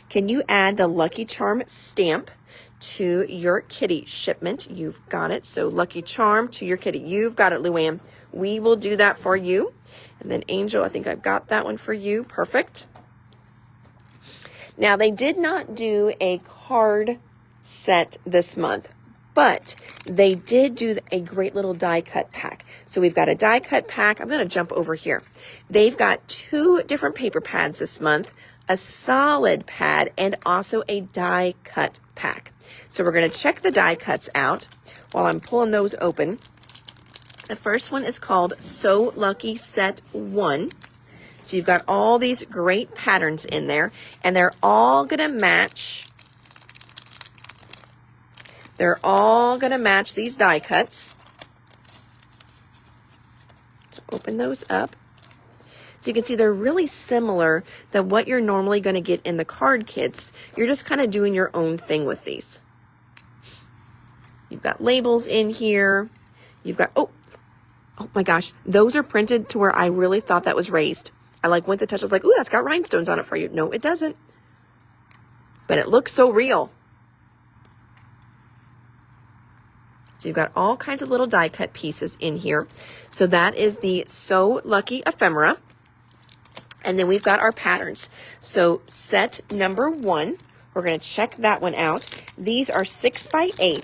Can you add the Lucky Charm stamp to your kitty shipment? You've got it. So Lucky Charm to your kitty. You've got it, Luann. We will do that for you. And then Angel, I think I've got that one for you. Perfect. Now, they did not do a card set this month, but they did do a great little die cut pack. So we've got a die cut pack. I'm going to jump over here. They've got 2 different paper pads this month, a solid pad, and also a die cut pack. So we're going to check the die cuts out while I'm pulling those open. The first one is called So Lucky Set 1. So you've got all these great patterns in there, and they're all going to match. They're all going to match these die cuts. So open those up. So you can see they're really similar than what you're normally going to get in the card kits. You're just kind of doing your own thing with these. You've got labels in here. You've got, oh my gosh, those are printed to where I really thought that was raised. I went to touch, I was like, ooh, that's got rhinestones on it for you. No, it doesn't. But it looks so real. So you've got all kinds of little die cut pieces in here. So that is the So Lucky ephemera. And then we've got our patterns. So set number 1, we're going to check that one out. These are 6 by 8.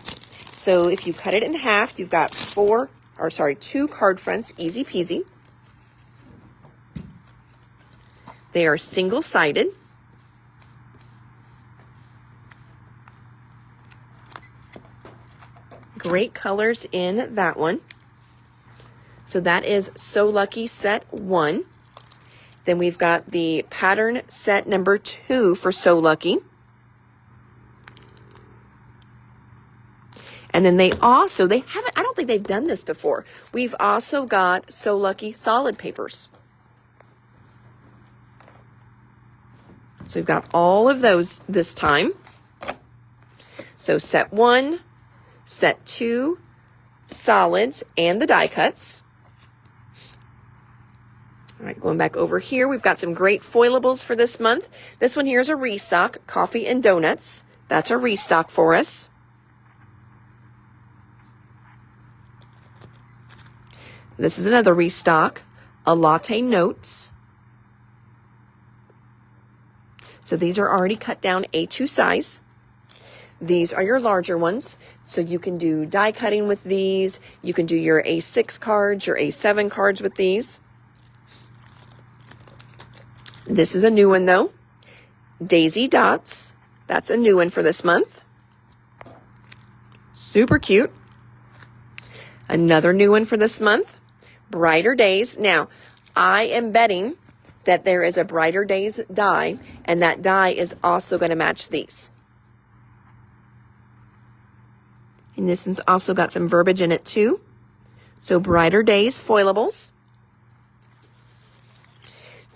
So if you cut it in half, you've got 2 card fronts, easy peasy. They are single-sided. Great colors in that one. So that is So Lucky set 1. Then we've got the pattern set number 2 for So Lucky. And then they haven't, I don't think they've done this before. We've also got So Lucky solid papers. So we've got all of those this time. So set 1, set 2, solids, and the die cuts. All right, going back over here, we've got some great foilables for this month. This one here is a restock, Coffee and Donuts. That's a restock for us. This is another restock, a Latte Notes. So these are already cut down A2 size. These are your larger ones. So you can do die cutting with these. You can do your A6 cards, your A7 cards with these. This is a new one though. Daisy Dots. That's a new one for this month. Super cute. Another new one for this month. Brighter Days. Now, I am betting that there is a Brighter Days die, and that die is also going to match these. And this one's also got some verbiage in it too. So Brighter Days foilables.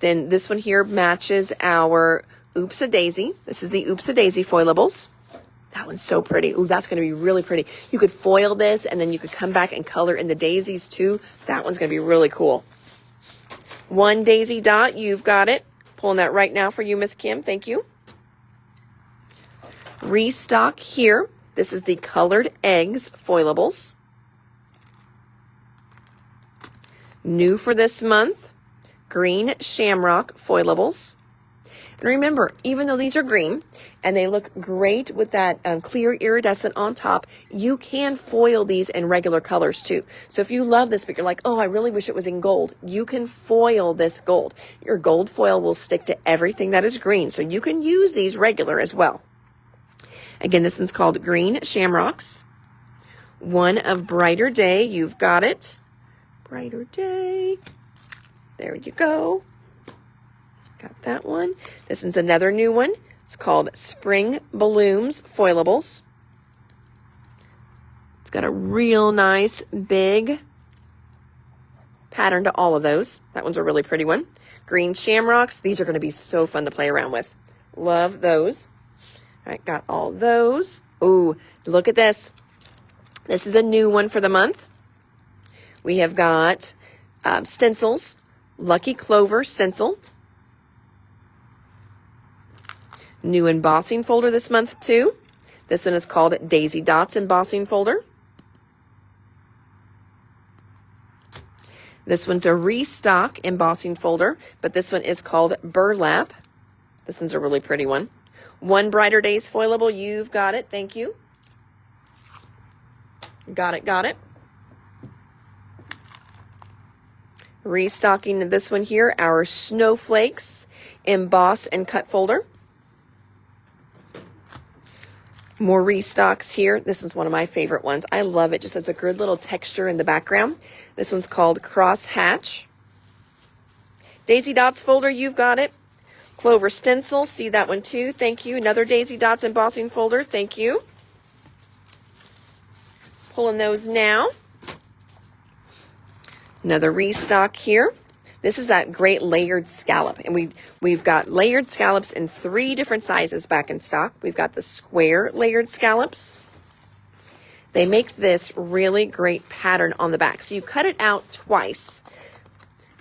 Then this one here matches our Oops-a-Daisy. This is the Oops-a-Daisy foilables. That one's so pretty. Ooh, that's going to be really pretty. You could foil this, and then you could come back and color in the daisies too. That one's going to be really cool. One daisy dot, you've got it. Pulling that right now for you, Miss Kim. Thank you. Restock here. This is the Colored Eggs foilables. New for this month, Green Shamrock foilables. And remember, even though these are green and they look great with that clear iridescent on top, you can foil these in regular colors too. So if you love this, but you're like, oh, I really wish it was in gold, you can foil this gold. Your gold foil will stick to everything that is green. So you can use these regular as well. Again, this one's called Green Shamrocks. One of Brighter Day, you've got it. Brighter Day. There you go. Got that one. This one's another new one. It's called Spring Balloons Foilables. It's got a real nice big pattern to all of those. That one's a really pretty one. Green Shamrocks. These are going to be so fun to play around with. Love those. All right, got all those. Ooh, look at this. This is a new one for the month. We have got stencils. Lucky Clover stencil. New embossing folder this month too. This one is called Daisy Dots embossing folder. This one's a restock embossing folder, but this one is called Burlap. This one's a really pretty one. One Brighter Days foilable, you've got it. Thank you. Got it, got it. Restocking this one here, our Snowflakes emboss and cut folder. More restocks here. This one's one of my favorite ones. I love it. Just has a good little texture in the background. This one's called Cross Hatch. Daisy Dots folder, you've got it. Clover stencil, see that one too. Thank you. Another Daisy Dots embossing folder. Thank you. Pulling those now. Another restock here. This is that great layered scallop. And we've got layered scallops in 3 different sizes back in stock. We've got the square layered scallops. They make this really great pattern on the back. So you cut it out twice,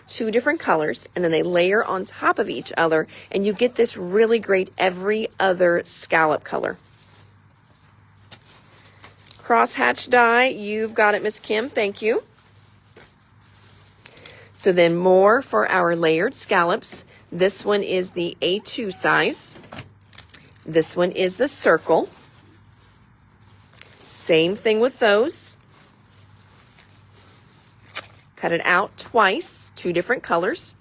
2 different colors, and then they layer on top of each other, and you get this really great every other scallop color. Crosshatch die, you've got it, Miss Kim. Thank you. So then more for our layered scallops. This one is the A2 size. This one is the circle. Same thing with those. Cut it out twice, 2 different colors.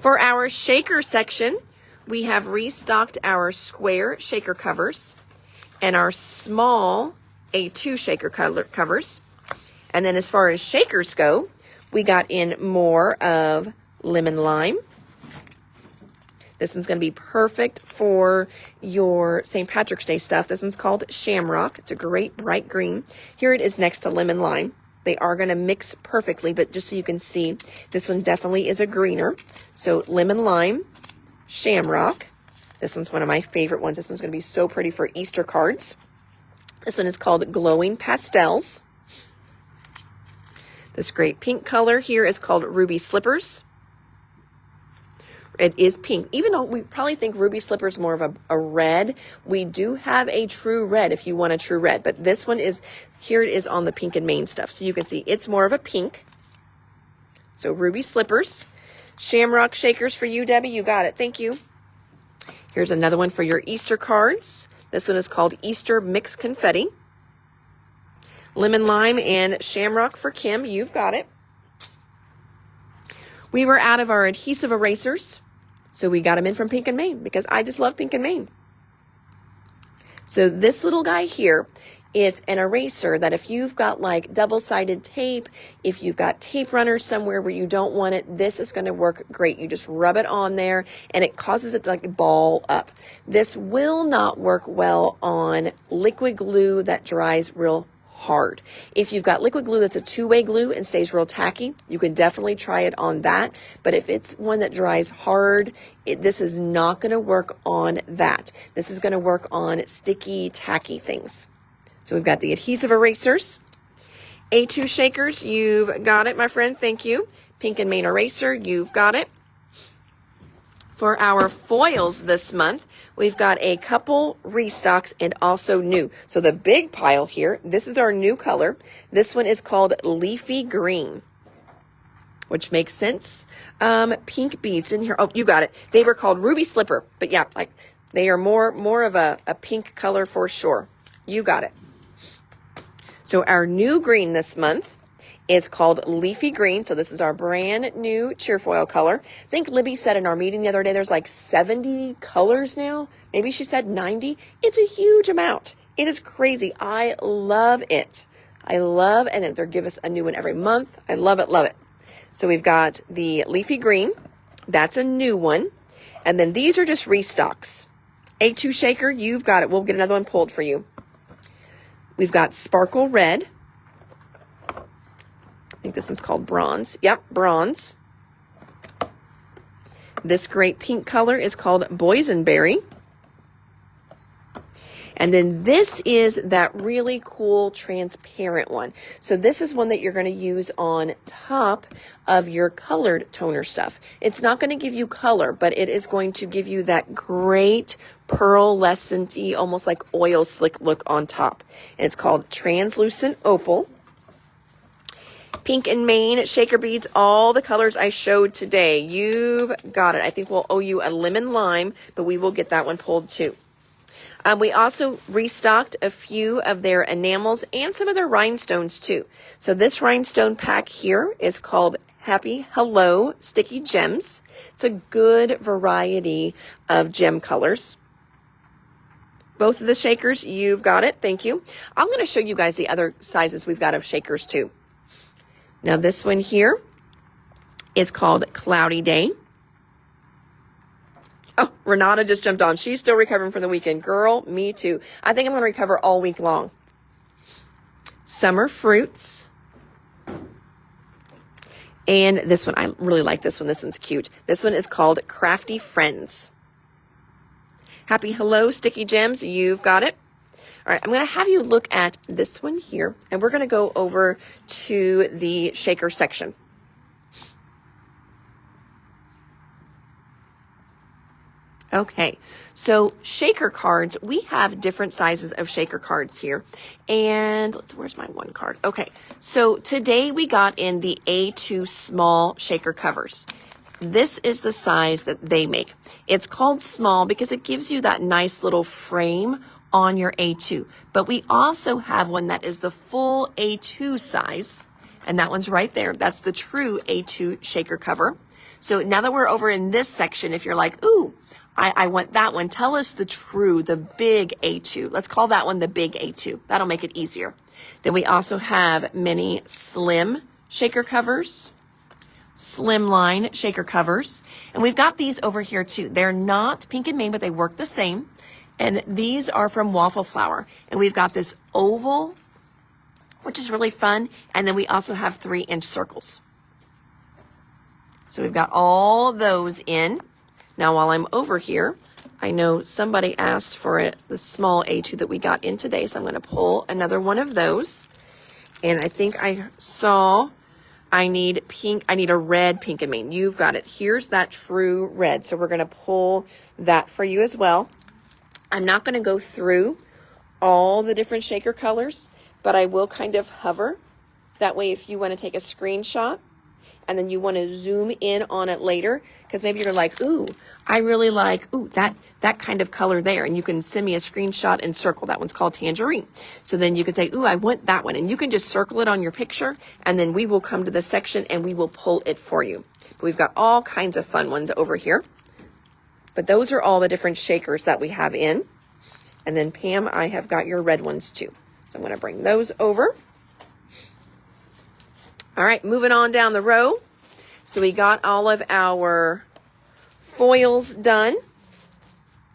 For our shaker section, we have restocked our square shaker covers and our small A2 shaker covers. And then as far as shakers go, we got in more of lemon lime. This one's going to be perfect for your St. Patrick's Day stuff. This one's called Shamrock. It's a great bright green. Here it is next to lemon lime. They are going to mix perfectly, but just so you can see, this one definitely is a greener. So lemon lime, Shamrock. This one's one of my favorite ones. This one's going to be so pretty for Easter cards. This one is called Glowing Pastels. This great pink color here is called Ruby Slippers. It is pink. Even though we probably think Ruby Slipper is more of a red, we do have a true red if you want a true red. But this one is, here it is on the pink and main stuff. So you can see it's more of a pink. So Ruby Slippers. Shamrock shakers for you, Debbie. You got it. Thank you. Here's another one for your Easter cards. This one is called Easter Mix Confetti. Lemon lime and shamrock for Kim. You've got it. We were out of our adhesive erasers, so we got them in from Pink and Main because I just love Pink and Main. So this little guy here, it's an eraser that if you've got like double-sided tape, if you've got tape runners somewhere where you don't want it, this is going to work great. You just rub it on there and it causes it to like ball up. This will not work well on liquid glue that dries real hard. If you've got liquid glue that's a two-way glue and stays real tacky, you can definitely try it on that. But if it's one that dries hard, this is not going to work on that. This is going to work on sticky, tacky things. So we've got the adhesive erasers. A2 shakers, you've got it, my friend. Thank you. Pink and Main eraser, you've got it. For our foils this month, we've got a couple restocks and also new. So the big pile here, this is our new color. This one is called Leafy Green, which makes sense. Pink beads in here. Oh, you got it. They were called Ruby Slipper, but yeah, like they are more of a pink color for sure. You got it. So our new green this month is called Leafy Green. So this is our brand new Cheerfoil color. I think Libby said in our meeting the other day, there's like 70 colors now. Maybe she said 90. It's a huge amount. It is crazy. I love it. I love, and then they'll give us a new one every month. I love it, love it. So we've got the Leafy Green. That's a new one. And then these are just restocks. A2 shaker, you've got it. We'll get another one pulled for you. We've got Sparkle Red. I think this one's called Bronze. Yep, Bronze. This great pink color is called Boysenberry. And then this is that really cool transparent one. So this is one that you're going to use on top of your colored toner stuff. It's not going to give you color, but it is going to give you that great pearlescent-y, almost like oil slick look on top. And it's called Translucent Opal. Pink and Main shaker beads, all the colors I showed today. You've got it. I think we'll owe you a lemon lime, but we will get that one pulled too. We also restocked a few of their enamels and some of their rhinestones too. So this rhinestone pack here is called Happy Hello Sticky Gems. It's a good variety of gem colors. Both of the shakers, you've got it. Thank you. I'm going to show you guys the other sizes we've got of shakers too. Now this one here is called Cloudy Day. Oh, Renata just jumped on. She's still recovering from the weekend. Girl, me too. I think I'm going to recover all week long. Summer Fruits. And this one, I really like this one. This one's cute. This one is called Crafty Friends. Happy Hello Sticky Gems. You've got it. All right, I'm going to have you look at this one here, and we're going to go over to the shaker section. Okay, so shaker cards, we have different sizes of shaker cards here. And where's my one card? Okay, so today we got in the A2 small shaker covers. This is the size that they make. It's called small because it gives you that nice little frame on your A2. But we also have one that is the full A2 size, and that one's right there. That's the true A2 shaker cover. So now that we're over in this section, if you're like, ooh, I want that one, tell us the big A2. Let's call that one the big A2. That'll make it easier. Then we also have many slim shaker covers, slimline shaker covers. And we've got these over here too. They're not Pink and Main, but they work the same. And these are from Waffle Flower. And we've got this oval, which is really fun. And then we also have 3-inch circles. So we've got all those in. Now, while I'm over here, I know somebody asked for it, the small A2 that we got in today. So I'm going to pull another one of those. And I think I saw I need pink. I need a red Pink and Main. You've got it. Here's that true red. So we're going to pull that for you as well. I'm not going to go through all the different shaker colors, but I will kind of hover. That way, if you want to take a screenshot, and then you want to zoom in on it later, because maybe you're like, ooh, I really like, ooh, that kind of color there. And you can send me a screenshot and circle. That one's called Tangerine. So then you can say, ooh, I want that one. And you can just circle it on your picture, and then we will come to this section and we will pull it for you. But we've got all kinds of fun ones over here. But those are all the different shakers that we have in. And then Pam, I have got your red ones too. So I'm going to bring those over. All right, moving on down the row. So we got all of our foils done.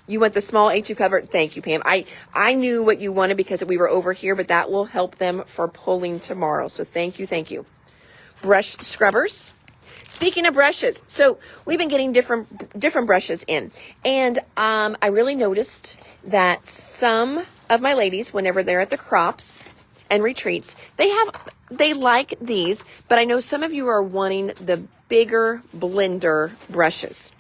You want the small A2 cover? Thank you, Pam. I knew what you wanted because we were over here, but that will help them for pulling tomorrow. So thank you, thank you. Brush scrubbers. Speaking of brushes, so we've been getting different brushes in. And I really noticed that some of my ladies, whenever they're at the crops and retreats, they like these, but I know some of you are wanting the bigger blender brushes.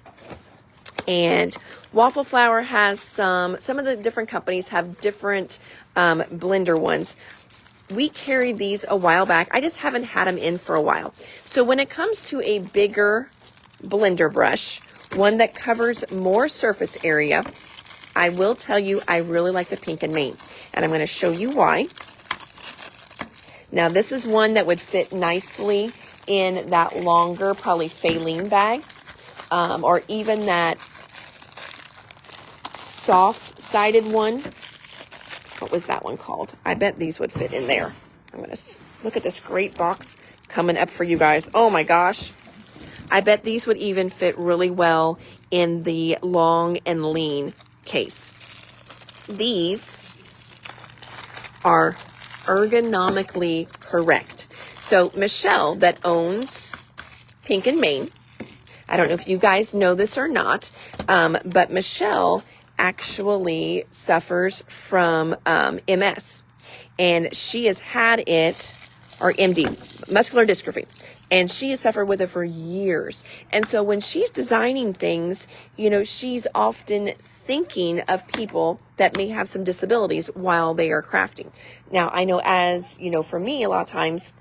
And Waffle Flower has some of the different companies have different blender ones. We carried these a while back. I just haven't had them in for a while. So when it comes to a bigger blender brush, one that covers more surface area, I will tell you I really like the Pink and Main. And I'm going to show you why. Now, this is one that would fit nicely in that longer polyphylline bag, or even that soft-sided one. What was that one called? I bet these would fit in there. I'm going to look at this great box coming up for you guys. Oh my gosh. I bet these would even fit really well in the long and lean case. These are ergonomically correct. So Michelle, that owns Pink and Main, I don't know if you guys know this or not, but Michelle actually suffers from MS, and she has had it, or MD, muscular dystrophy, and she has suffered with it for years. And so when she's designing things, she's often thinking of people that may have some disabilities while they are crafting. Now, I know, as for me, a lot of times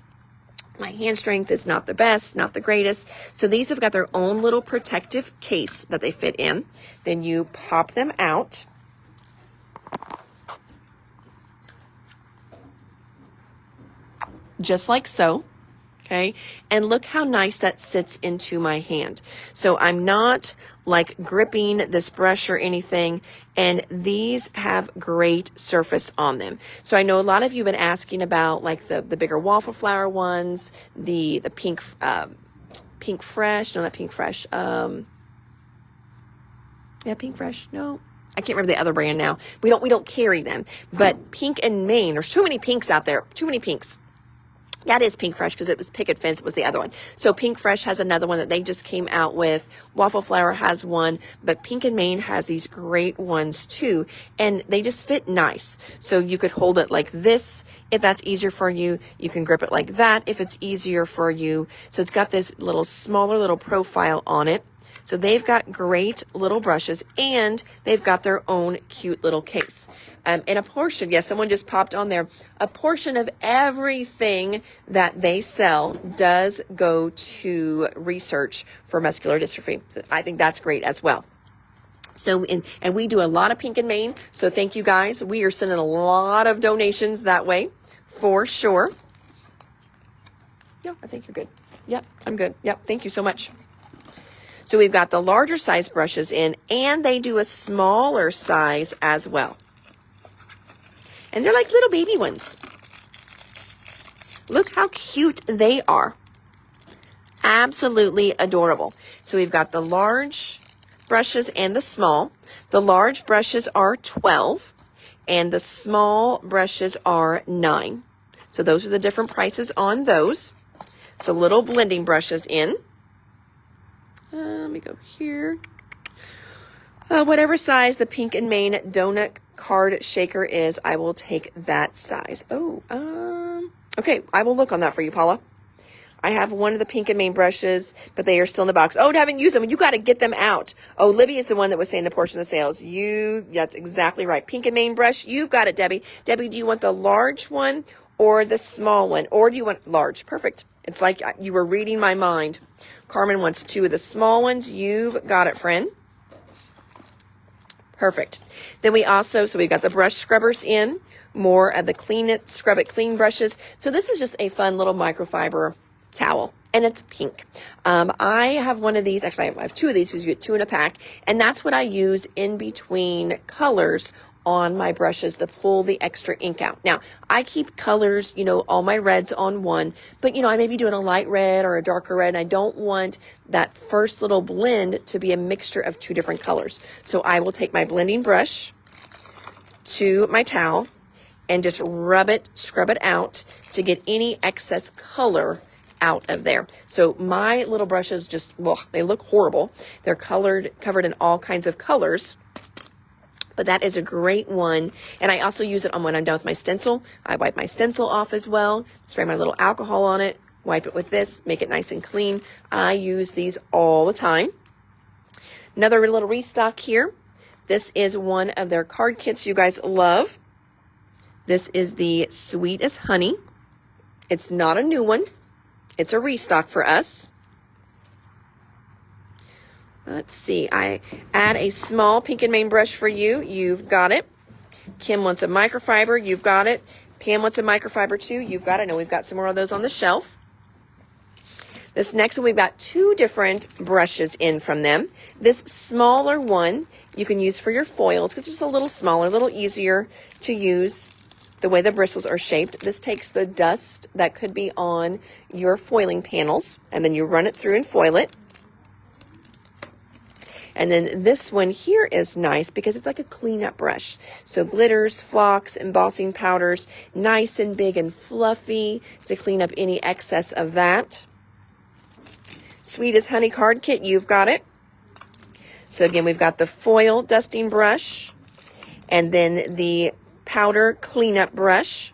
my hand strength is not the best, not the greatest. So these have got their own little protective case that they fit in. Then you pop them out. Just like so. Okay. And look how nice that sits into my hand. So I'm not like gripping this brush or anything. And these have great surface on them. So I know a lot of you have been asking about like the bigger Waffle Flower ones, the pink, Pink Fresh. No, not Pink Fresh. Yeah, Pink Fresh. No, I can't remember the other brand now. We don't carry them, but Pink and Main, there's too many pinks out there. Too many pinks. Yeah, it is Pink Fresh because it was Picket Fence was the other one. So Pink Fresh has another one that they just came out with. Waffle Flower has one, but Pink and Main has these great ones too. And they just fit nice. So you could hold it like this if that's easier for you. You can grip it like that if it's easier for you. So it's got this little smaller little profile on it. So they've got great little brushes, and they've got their own cute little case. And a portion, yes, someone just popped on there, a portion of everything that they sell does go to research for muscular dystrophy. So I think that's great as well. So, and we do a lot of Pink and Mane, so thank you guys. We are sending a lot of donations that way, for sure. Yeah, I think you're good. Yep, I'm good. Yep, thank you so much. So we've got the larger size brushes in, and they do a smaller size as well. And they're like little baby ones. Look how cute they are. Absolutely adorable. So we've got the large brushes and the small. The large brushes are 12, and the small brushes are 9. So those are the different prices on those. So little blending brushes in. Let me go here. Whatever size the Pink and Mane donut card shaker is, I will take that size. Okay, I will look on that for you, Paula. I have one of the Pink and Mane brushes, but they are still in the box. Oh, I haven't used them. You got to get them out. Oh, Libby is the one that was saying the portion of the sales. That's exactly right. Pink and Mane brush, you've got it, Debbie. Debbie, do you want the large one or the small one? Or do you want large? Perfect. It's like you were reading my mind. Carmen wants 2 of the small ones. You've got it, friend. Perfect. Then we also, so we've got the brush scrubbers in, more of the Clean It, Scrub It Clean brushes. So this is just a fun little microfiber towel, and it's pink. I have one of these, actually I have 2 of these because you get 2 in a pack, and that's what I use in between colors on my brushes to pull the extra ink out. Now, I keep colors, all my reds on one, but I may be doing a light red or a darker red, and I don't want that first little blend to be a mixture of 2 different colors. So I will take my blending brush to my towel and just scrub it out to get any excess color out of there. So my little brushes they look horrible. They're covered in all kinds of colors. But that is a great one. And I also use it on when I'm done with my stencil. I wipe my stencil off as well, spray my little alcohol on it, wipe it with this, make it nice and clean. I use these all the time. Another little restock here. This is one of their card kits you guys love. This is the Sweet as Honey. It's not a new one. It's a restock for us. Let's see, I add a small Pink and Mane brush for you. You've got it. Kim wants a microfiber. You've got it. Pam wants a microfiber too. You've got it. I know we've got some more of those on the shelf. This next one, we've got 2 different brushes in from them. This smaller one you can use for your foils because it's just a little smaller, a little easier to use the way the bristles are shaped. This takes the dust that could be on your foiling panels, and then you run it through and foil it. And then this one here is nice because it's like a cleanup brush. So glitters, flocks, embossing powders, nice and big and fluffy to clean up any excess of that. Sweet as Honey card kit, you've got it. So again, we've got the foil dusting brush and then the powder cleanup brush.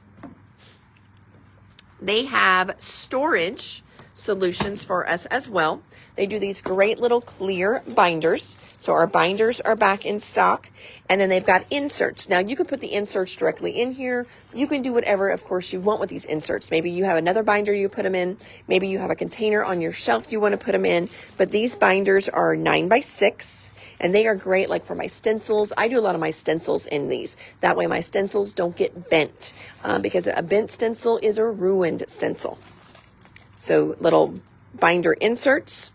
They have storage solutions for us as well. They do these great little clear binders. So our binders are back in stock. And then they've got inserts. Now you can put the inserts directly in here. You can do whatever, of course, you want with these inserts. Maybe you have another binder you put them in. Maybe you have a container on your shelf you want to put them in. But these binders are 9x6. And they are great like for my stencils. I do a lot of my stencils in these. That way my stencils don't get bent. Because a bent stencil is a ruined stencil. So little binder inserts.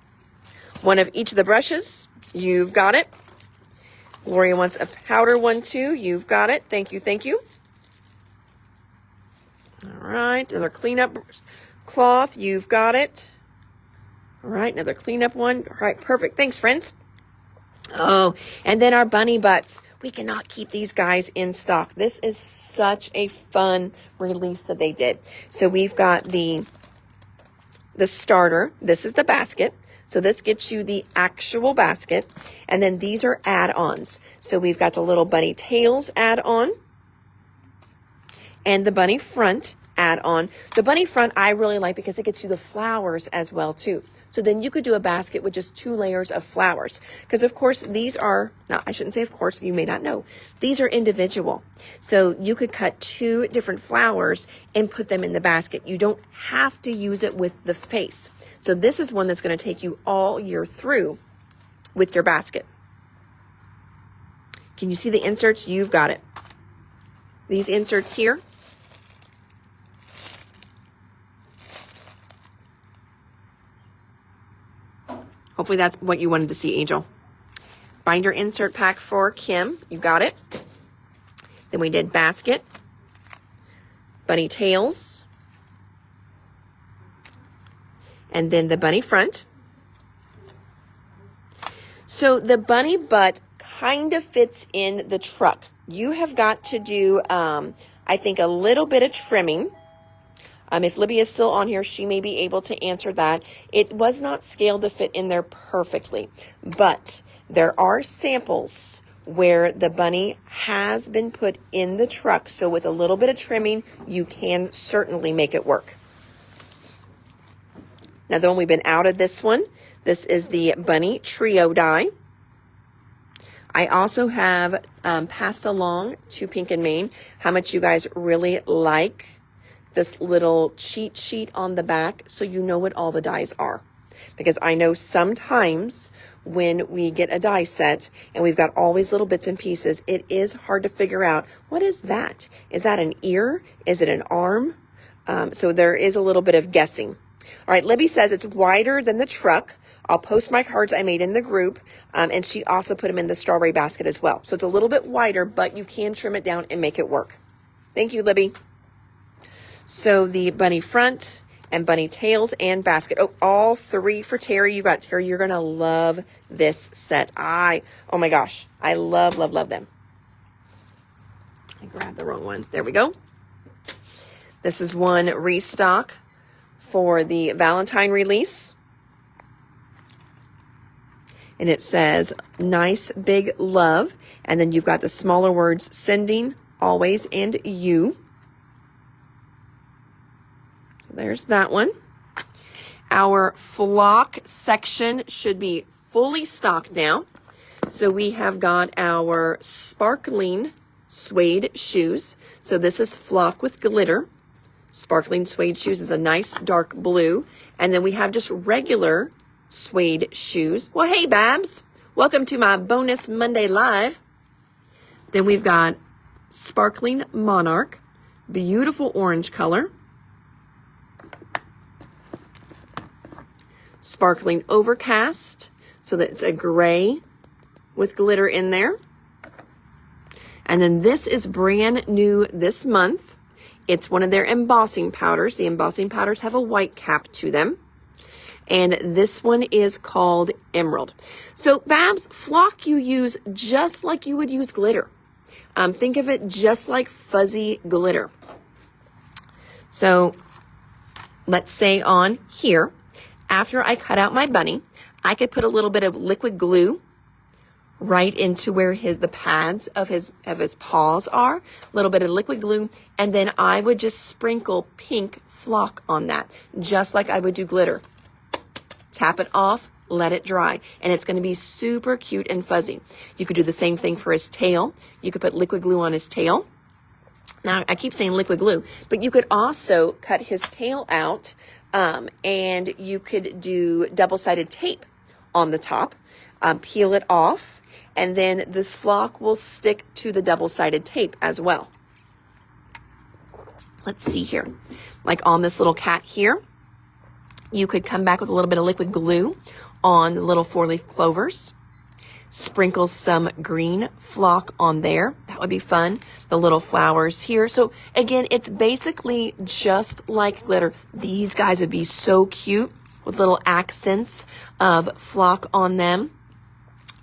One of each of the brushes. You've got it. Gloria wants a powder one too. You've got it. Thank you, thank you. All right, another cleanup cloth. You've got it. All right, another cleanup one. All right, perfect. Thanks, friends. Oh, and then our bunny butts. We cannot keep these guys in stock. This is such a fun release that they did. So we've got the starter. This is the basket. So this gets you the actual basket. And then these are add-ons. So we've got the little bunny tails add-on and the bunny front add on. The bunny front I really like because it gets you the flowers as well too. So then you could do a basket with just 2 layers of flowers. Because of course these are, I shouldn't say of course, you may not know. These are individual. So you could cut 2 different flowers and put them in the basket. You don't have to use it with the face. So this is one that's going to take you all year through with your basket. Can you see the inserts? You've got it. These inserts here. Hopefully that's what you wanted to see, Angel. Binder insert pack for Kim. You got it. Then we did basket, bunny tails, and then the bunny front. So the bunny butt kind of fits in the truck. You have got to do, I think, a little bit of trimming. If Libby is still on here, she may be able to answer that. It was not scaled to fit in there perfectly, but there are samples where the bunny has been put in the truck. So with a little bit of trimming, you can certainly make it work. Now, the one we've been out of this one, this is the bunny trio die. I also have passed along to Pink and Main how much you guys really like this little cheat sheet on the back so you know what all the dies are. Because I know sometimes when we get a die set and we've got all these little bits and pieces, it is hard to figure out, what is that? Is that an ear? Is it an arm? So there is a little bit of guessing. All right, Libby says it's wider than the truck. I'll post my cards I made in the group, and she also put them in the strawberry basket as well. So it's a little bit wider, but you can trim it down and make it work. Thank you, Libby. So the bunny front and bunny tails and basket. Oh, all 3 for Terry. You got Terry. You're going to love this set. Oh my gosh. I love, love, love them. I grabbed the wrong one. There we go. This is one restock for the Valentine release. And it says, nice big love. And then you've got the smaller words, sending, always, and you. There's that one. Our flock section should be fully stocked now. So we have got our sparkling suede shoes. So this is flock with glitter. Sparkling suede shoes is a nice dark blue. And then we have just regular suede shoes. Well, hey, Babs. Welcome to my bonus Monday live. Then we've got sparkling monarch. Beautiful orange color. Sparkling overcast, so that it's a gray with glitter in there. And then this is brand new this month. It's one of their embossing powders. The embossing powders have a white cap to them. And this one is called Emerald. So Babs, flock you use just like you would use glitter. Think of it just like fuzzy glitter. So let's say on here, after I cut out my bunny, I could put a little bit of liquid glue right into where the pads of his paws are. A little bit of liquid glue, and then I would just sprinkle pink flock on that, just like I would do glitter. Tap it off, let it dry, and it's going to be super cute and fuzzy. You could do the same thing for his tail. You could put liquid glue on his tail. Now, I keep saying liquid glue, but you could also cut his tail out, and you could do double-sided tape on the top, peel it off, and then the flock will stick to the double-sided tape as well. Let's see here. Like on this little cat here, you could come back with a little bit of liquid glue on the little 4-leaf clovers. Sprinkle some green flock on there. That would be fun. The little flowers here. So again, it's basically just like glitter. These guys would be so cute with little accents of flock on them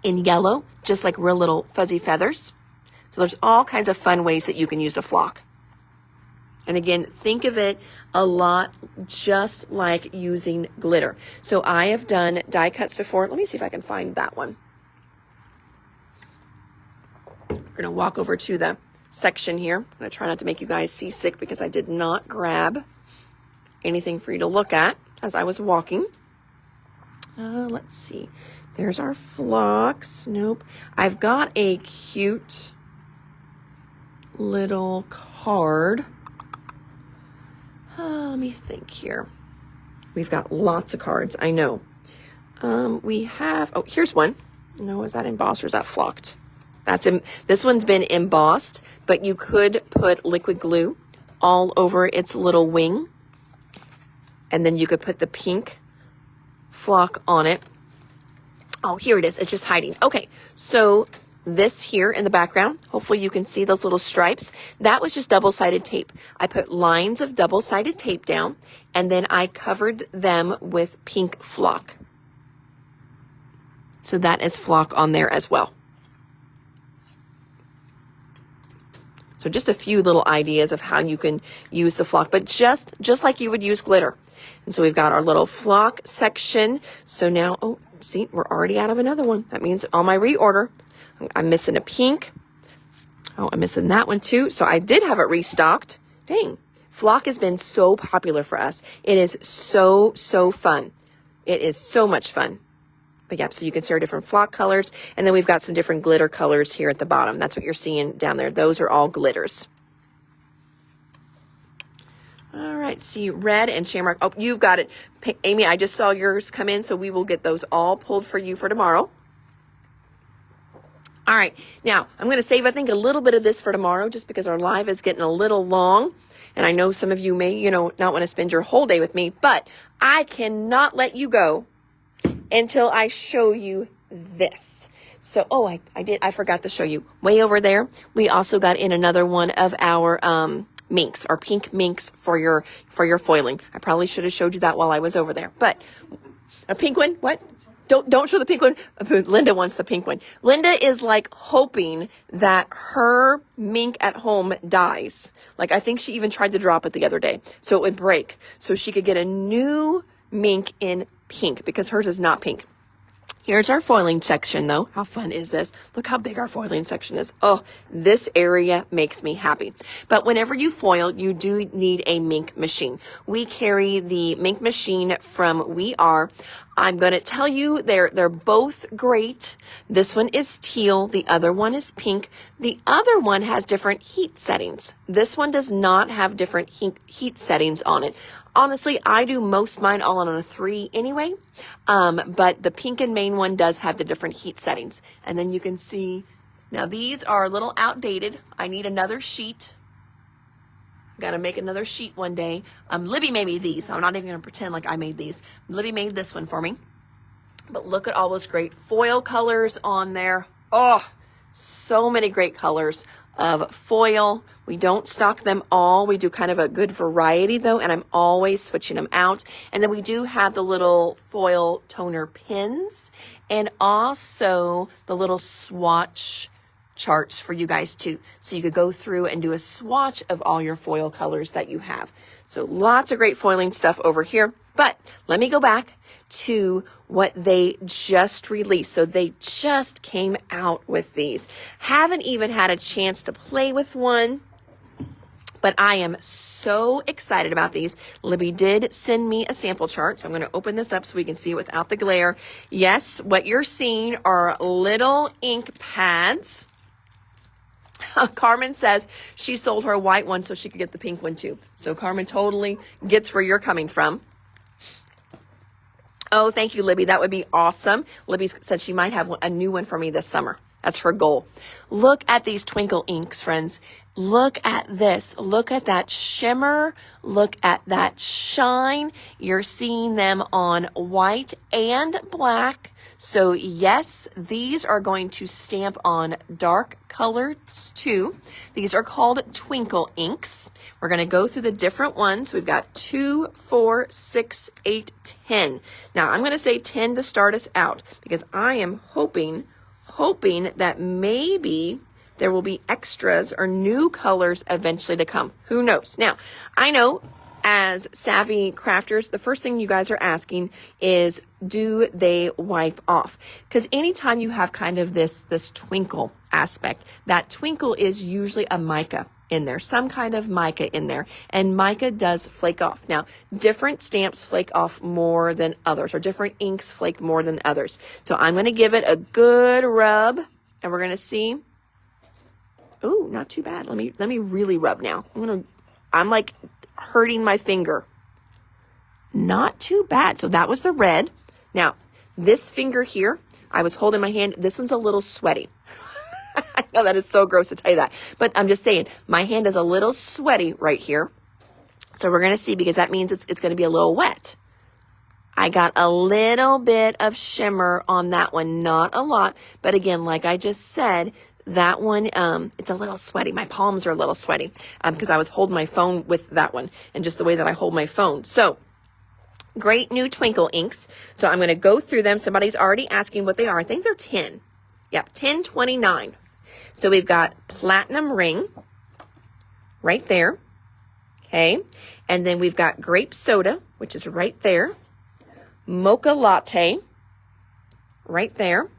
in yellow, just like real little fuzzy feathers. So there's all kinds of fun ways that you can use a flock. And again, think of it a lot just like using glitter. So I have done die cuts before. Let me see if I can find that one. We're going to walk over to the section here. I'm going to try not to make you guys seasick because I did not grab anything for you to look at as I was walking. Let's see. There's our flocks. Nope. I've got a cute little card. Let me think here. We've got lots of cards. I know. We have, oh, here's one. No, is that embossed or is that flocked? This one's been embossed, but you could put liquid glue all over its little wing. And then you could put the pink flock on it. Oh, here it is. It's just hiding. Okay, so this here in the background, hopefully you can see those little stripes. That was just double-sided tape. I put lines of double-sided tape down, and then I covered them with pink flock. So that is flock on there as well. So just a few little ideas of how you can use the flock, but just like you would use glitter. And so we've got our little flock section. So now, oh, see, we're already out of another one. That means on my reorder, I'm missing a pink. Oh, I'm missing that one too. So I did have it restocked. Dang. Flock has been so popular for us. It is so fun. It is so much fun. But yeah, so you can see our different flock colors. And then we've got some different glitter colors here at the bottom. That's what you're seeing down there. Those are all glitters. All right, see, red and shamrock. Oh, you've got it. Amy, I just saw yours come in, so we will get those all pulled for you for tomorrow. All right, now I'm going to save, I think, a little bit of this for tomorrow just because our live is getting a little long. And I know some of you may, not want to spend your whole day with me, but I cannot let you go until I show you this. So, oh, I forgot to show you. Way over there, we also got in another one of our minks, or pink minks for your foiling. I probably should have showed you that while I was over there. But a pink one, what? Don't show the pink one. Linda wants the pink one. Linda is like hoping that her mink at home dies. Like I think she even tried to drop it the other day so it would break so she could get a new mink in pink because hers is not pink. Here's our foiling section though. How fun is this? Look how big our foiling section is. Oh, this area makes me happy. But whenever you foil, you do need a mink machine. We carry the mink machine from We Are. I'm going to tell you they're both great. This one is teal. The other one is pink. The other one has different heat settings. This one does not have different heat settings on it. Honestly, I do most mine all on a 3 anyway, but the pink and main one does have the different heat settings. And then you can see, now these are a little outdated. I need another sheet. Got to make another sheet one day. Libby made me these. I'm not even going to pretend like I made these. Libby made this one for me. But look at all those great foil colors on there. Oh, so many great colors of foil. We don't stock them all. We do kind of a good variety though, and I'm always switching them out. And then we do have the little foil toner pins and also the little swatch charts for you guys too. So you could go through and do a swatch of all your foil colors that you have. So lots of great foiling stuff over here. But let me go back to what they just released. So they just came out with these. Haven't even had a chance to play with one, but I am so excited about these. Libby did send me a sample chart, so I'm going to open this up so we can see it without the glare. Yes, what you're seeing are little ink pads. Carmen says she sold her white one so she could get the pink one too. So Carmen totally gets where you're coming from. Oh, thank you, Libby. That would be awesome. Libby said she might have a new one for me this summer. That's her goal. Look at these twinkle inks, friends. Look at this. Look at that shimmer. Look at that shine. You're seeing them on white and black. So yes, these are going to stamp on dark colors too. These are called twinkle inks. We're going to go through the different ones. We've got 2, 4, 6, 8, 10. Now I'm going to say 10 to start us out because I am hoping that maybe there will be extras or new colors eventually to come. Who knows? Now, I know as savvy crafters, the first thing you guys are asking is, do they wipe off? Because anytime you have kind of this twinkle aspect, that twinkle is usually a mica in there, some kind of mica in there, and mica does flake off. Now, different stamps flake off more than others, or different inks flake more than others. So I'm going to give it a good rub, and we're going to see. Ooh, not too bad. Let me really rub now. I'm like hurting my finger. Not too bad. So that was the red. Now, this finger here, I was holding my hand. This one's a little sweaty. I know that is so gross to tell you that, but I'm just saying my hand is a little sweaty right here. So we're going to see, because that means it's going to be a little wet. I got a little bit of shimmer on that one, not a lot, but again, like I just said, that one, it's a little sweaty. My palms are a little sweaty because I was holding my phone with that one, and just the way that I hold my phone. So great new twinkle inks. So I'm going to go through them. Somebody's already asking what they are. I think they're 10. Yep, 1029. So we've got Platinum Ring right there. Okay. And then we've got Grape Soda, which is right there. Mocha Latte right there.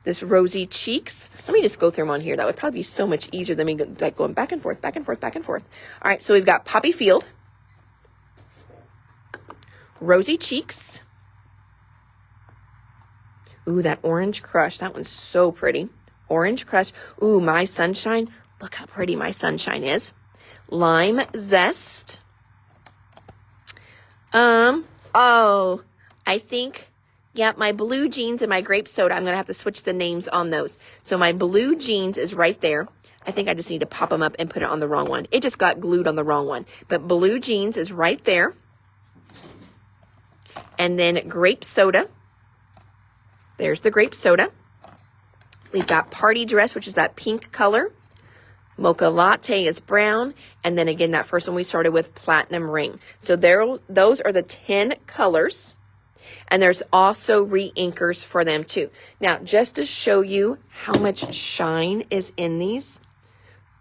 This Rosy Cheeks. Let me just go through them on here. That would probably be so much easier than me like going back and forth, back and forth, back and forth. All right. So we've got Poppy Field, Rosy Cheeks. Ooh, that Orange Crush. That one's so pretty. Orange Crush. Ooh, My Sunshine. Look how pretty My Sunshine is. Lime Zest. Oh, I think, yeah, my blue jeans and my grape soda, I'm going to have to switch the names on those. So my blue jeans is right there. I think I just need to pop them up and put it on the wrong one. It just got glued on the wrong one. But blue jeans is right there. And then grape soda. There's the grape soda. We've got Party Dress, which is that pink color. Mocha Latte is brown. And then again, that first one we started with, Platinum Ring. So those are the 10 colors. And there's also re-inkers for them too. Now, just to show you how much shine is in these.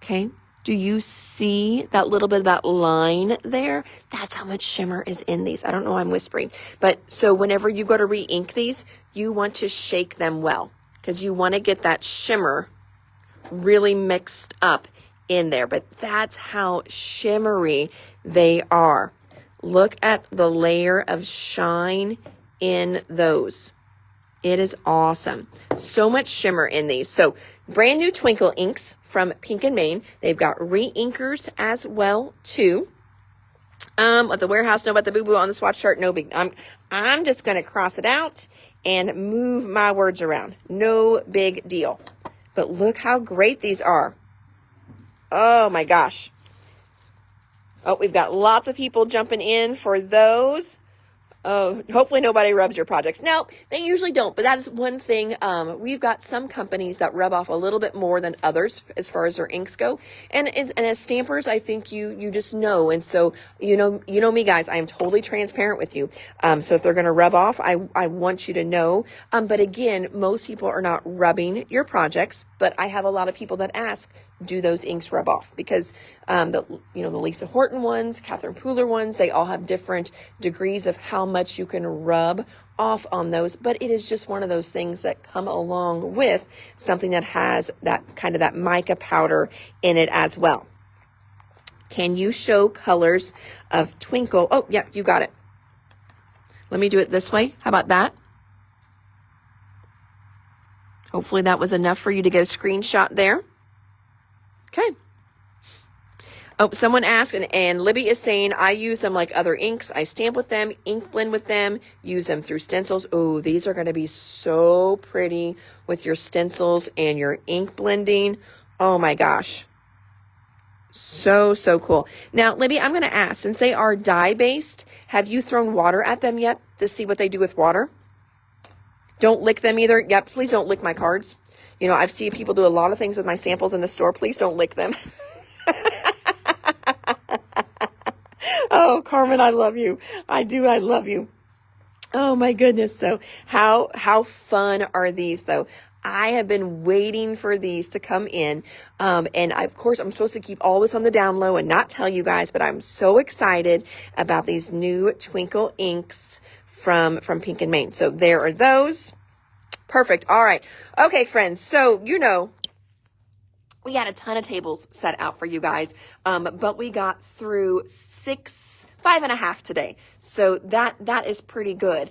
Okay. Do you see that little bit of that line there? That's how much shimmer is in these. I don't know why I'm whispering. But so whenever you go to re-ink these, you want to shake them well, because you want to get that shimmer really mixed up in there. But that's how shimmery they are. Look at the layer of shine in those. It is awesome. So much shimmer in these. So brand new twinkle inks from Pink and Main. They've got re-inkers as well too. Let the warehouse know about the boo-boo on the swatch chart. No big, I'm just going to cross it out and move my words around. No big deal. But look how great these are. Oh my gosh. Oh, we've got lots of people jumping in for those. Oh, hopefully nobody rubs your projects. No, they usually don't, but that is one thing. We've got some companies that rub off a little bit more than others as far as their inks go. And as stampers, I think you just know. And so, you know me, guys, I am totally transparent with you. So if they're going to rub off, I want you to know. But again, most people are not rubbing your projects, but I have a lot of people that ask, do those inks rub off? Because the Lisa Horton ones, Catherine Pooler ones, they all have different degrees of how much you can rub off on those. But it is just one of those things that come along with something that has that kind of that mica powder in it as well. Can you show colors of Twinkle? Oh, yeah, you got it. Let me do it this way. How about that? Hopefully that was enough for you to get a screenshot there. Okay. Oh, someone asked, and Libby is saying, I use them like other inks. I stamp with them, ink blend with them, use them through stencils. Oh, these are going to be so pretty with your stencils and your ink blending. Oh my gosh. So cool. Now, Libby, I'm going to ask, since they are dye-based, have you thrown water at them yet to see what they do with water? Don't lick them either. Yep, please don't lick my cards. I've seen people do a lot of things with my samples in the store. Please don't lick them. Oh, Carmen, I love you. I do. I love you. Oh my goodness. So how fun are these though? I have been waiting for these to come in. And of course, I'm supposed to keep all this on the down low and not tell you guys, but I'm so excited about these new Twinkle inks from Pink and Main. So there are those. Perfect. All right. Okay, friends. So, we had a ton of tables set out for you guys, but we got through 5.5 today. So that is pretty good.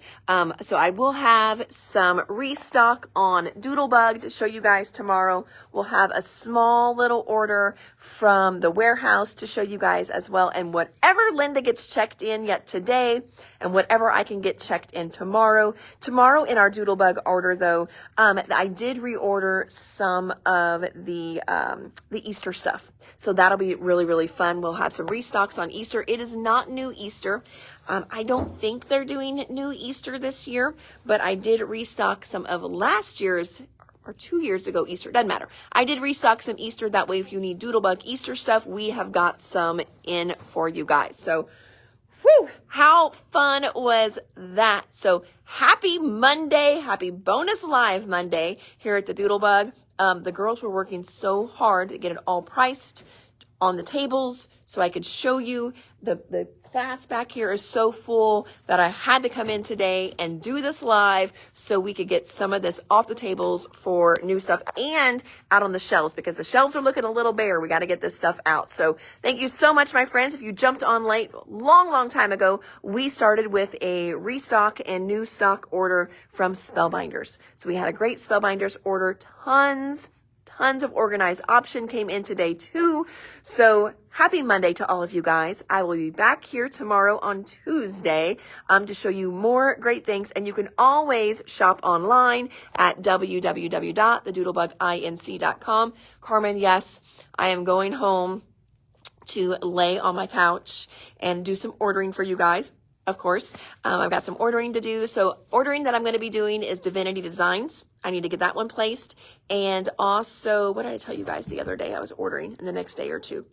So I will have some restock on Doodlebug to show you guys tomorrow. We'll have a small little order from the warehouse to show you guys as well. And whatever Linda gets checked in yet today and whatever I can get checked in tomorrow. Tomorrow in our Doodlebug order though, I did reorder some of the Easter stuff. So that'll be really, really fun. We'll have some restocks on Easter. It is not new Easter. I don't think they're doing new Easter this year, but I did restock some of last year's or 2 years ago Easter. Doesn't matter. I did restock some Easter. That way, if you need Doodlebug Easter stuff, we have got some in for you guys. So, whew, how fun was that? So, happy Monday. Happy bonus live Monday here at the Doodlebug. The girls were working so hard to get it all priced on the tables so I could show you. The class back here is so full that I had to come in today and do this live so we could get some of this off the tables for new stuff and out on the shelves, because the shelves are looking a little bare. We got to get this stuff out. So thank you so much, my friends. If you jumped on late, long time ago, we started with a restock and new stock order from Spellbinders. So we had a great Spellbinders order. Tons of organized option came in today too. So happy Monday to all of you guys. I will be back here tomorrow on Tuesday to show you more great things. And you can always shop online at www.thedoodlebuginc.com. Carmen, yes, I am going home to lay on my couch and do some ordering for you guys. Of course, I've got some ordering to do. So ordering that I'm going to be doing is Divinity Designs. I need to get that one placed. And also, what did I tell you guys the other day I was ordering in the next day or two?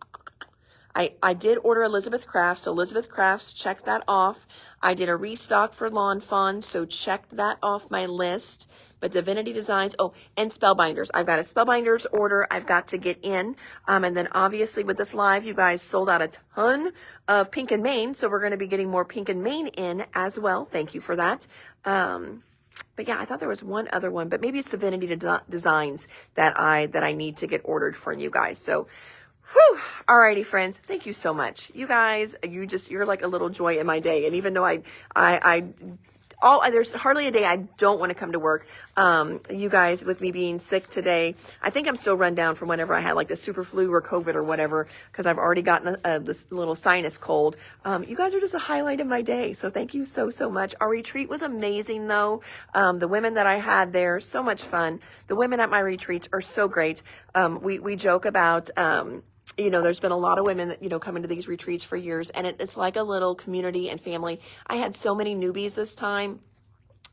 I did order Elizabeth Crafts. So Elizabeth Crafts, check that off. I did a restock for Lawn Fawn. So check that off my list. But Divinity Designs, and Spellbinders. I've got a Spellbinders order I've got to get in. And then obviously with this live, you guys sold out a ton of Pink and Main. So we're going to be getting more Pink and Main in as well. Thank you for that. But yeah, I thought there was one other one, but maybe it's Divinity Designs that I need to get ordered for you guys. So, whew. Alrighty, friends. Thank you so much. You guys, you're like a little joy in my day. And even though there's hardly a day I don't want to come to work. You guys, with me being sick today, I think I'm still run down from whenever I had like the super flu or COVID or whatever, because I've already gotten this little sinus cold. You guys are just a highlight of my day. So thank you so much. Our retreat was amazing though. The women that I had there, so much fun. The women at my retreats are so great. We joke about, there's been a lot of women that, come into these retreats for years, and it's like a little community and family. I had so many newbies this time,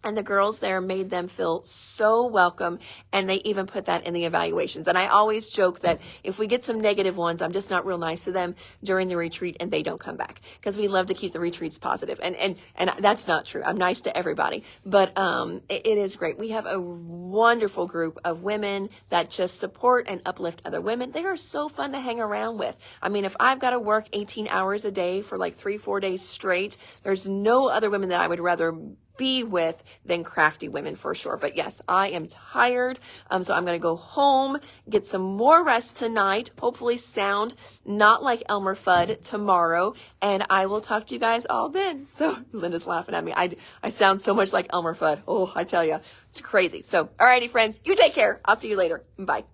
and the girls there made them feel so welcome, and they even put that in the evaluations. And I always joke that if we get some negative ones, I'm just not real nice to them during the retreat and they don't come back, because we love to keep the retreats positive. And that's not true. I'm nice to everybody, but it is great. We have a wonderful group of women that just support and uplift other women. They are so fun to hang around with. I mean, if I've got to work 18 hours a day for like 3-4 days straight, there's no other women that I would rather be with than crafty women for sure. But yes, I am tired. So I'm going to go home, get some more rest tonight, hopefully sound not like Elmer Fudd tomorrow. And I will talk to you guys all then. So Linda's laughing at me. I sound so much like Elmer Fudd. Oh, I tell you, it's crazy. So, alrighty, friends, you take care. I'll see you later. Bye.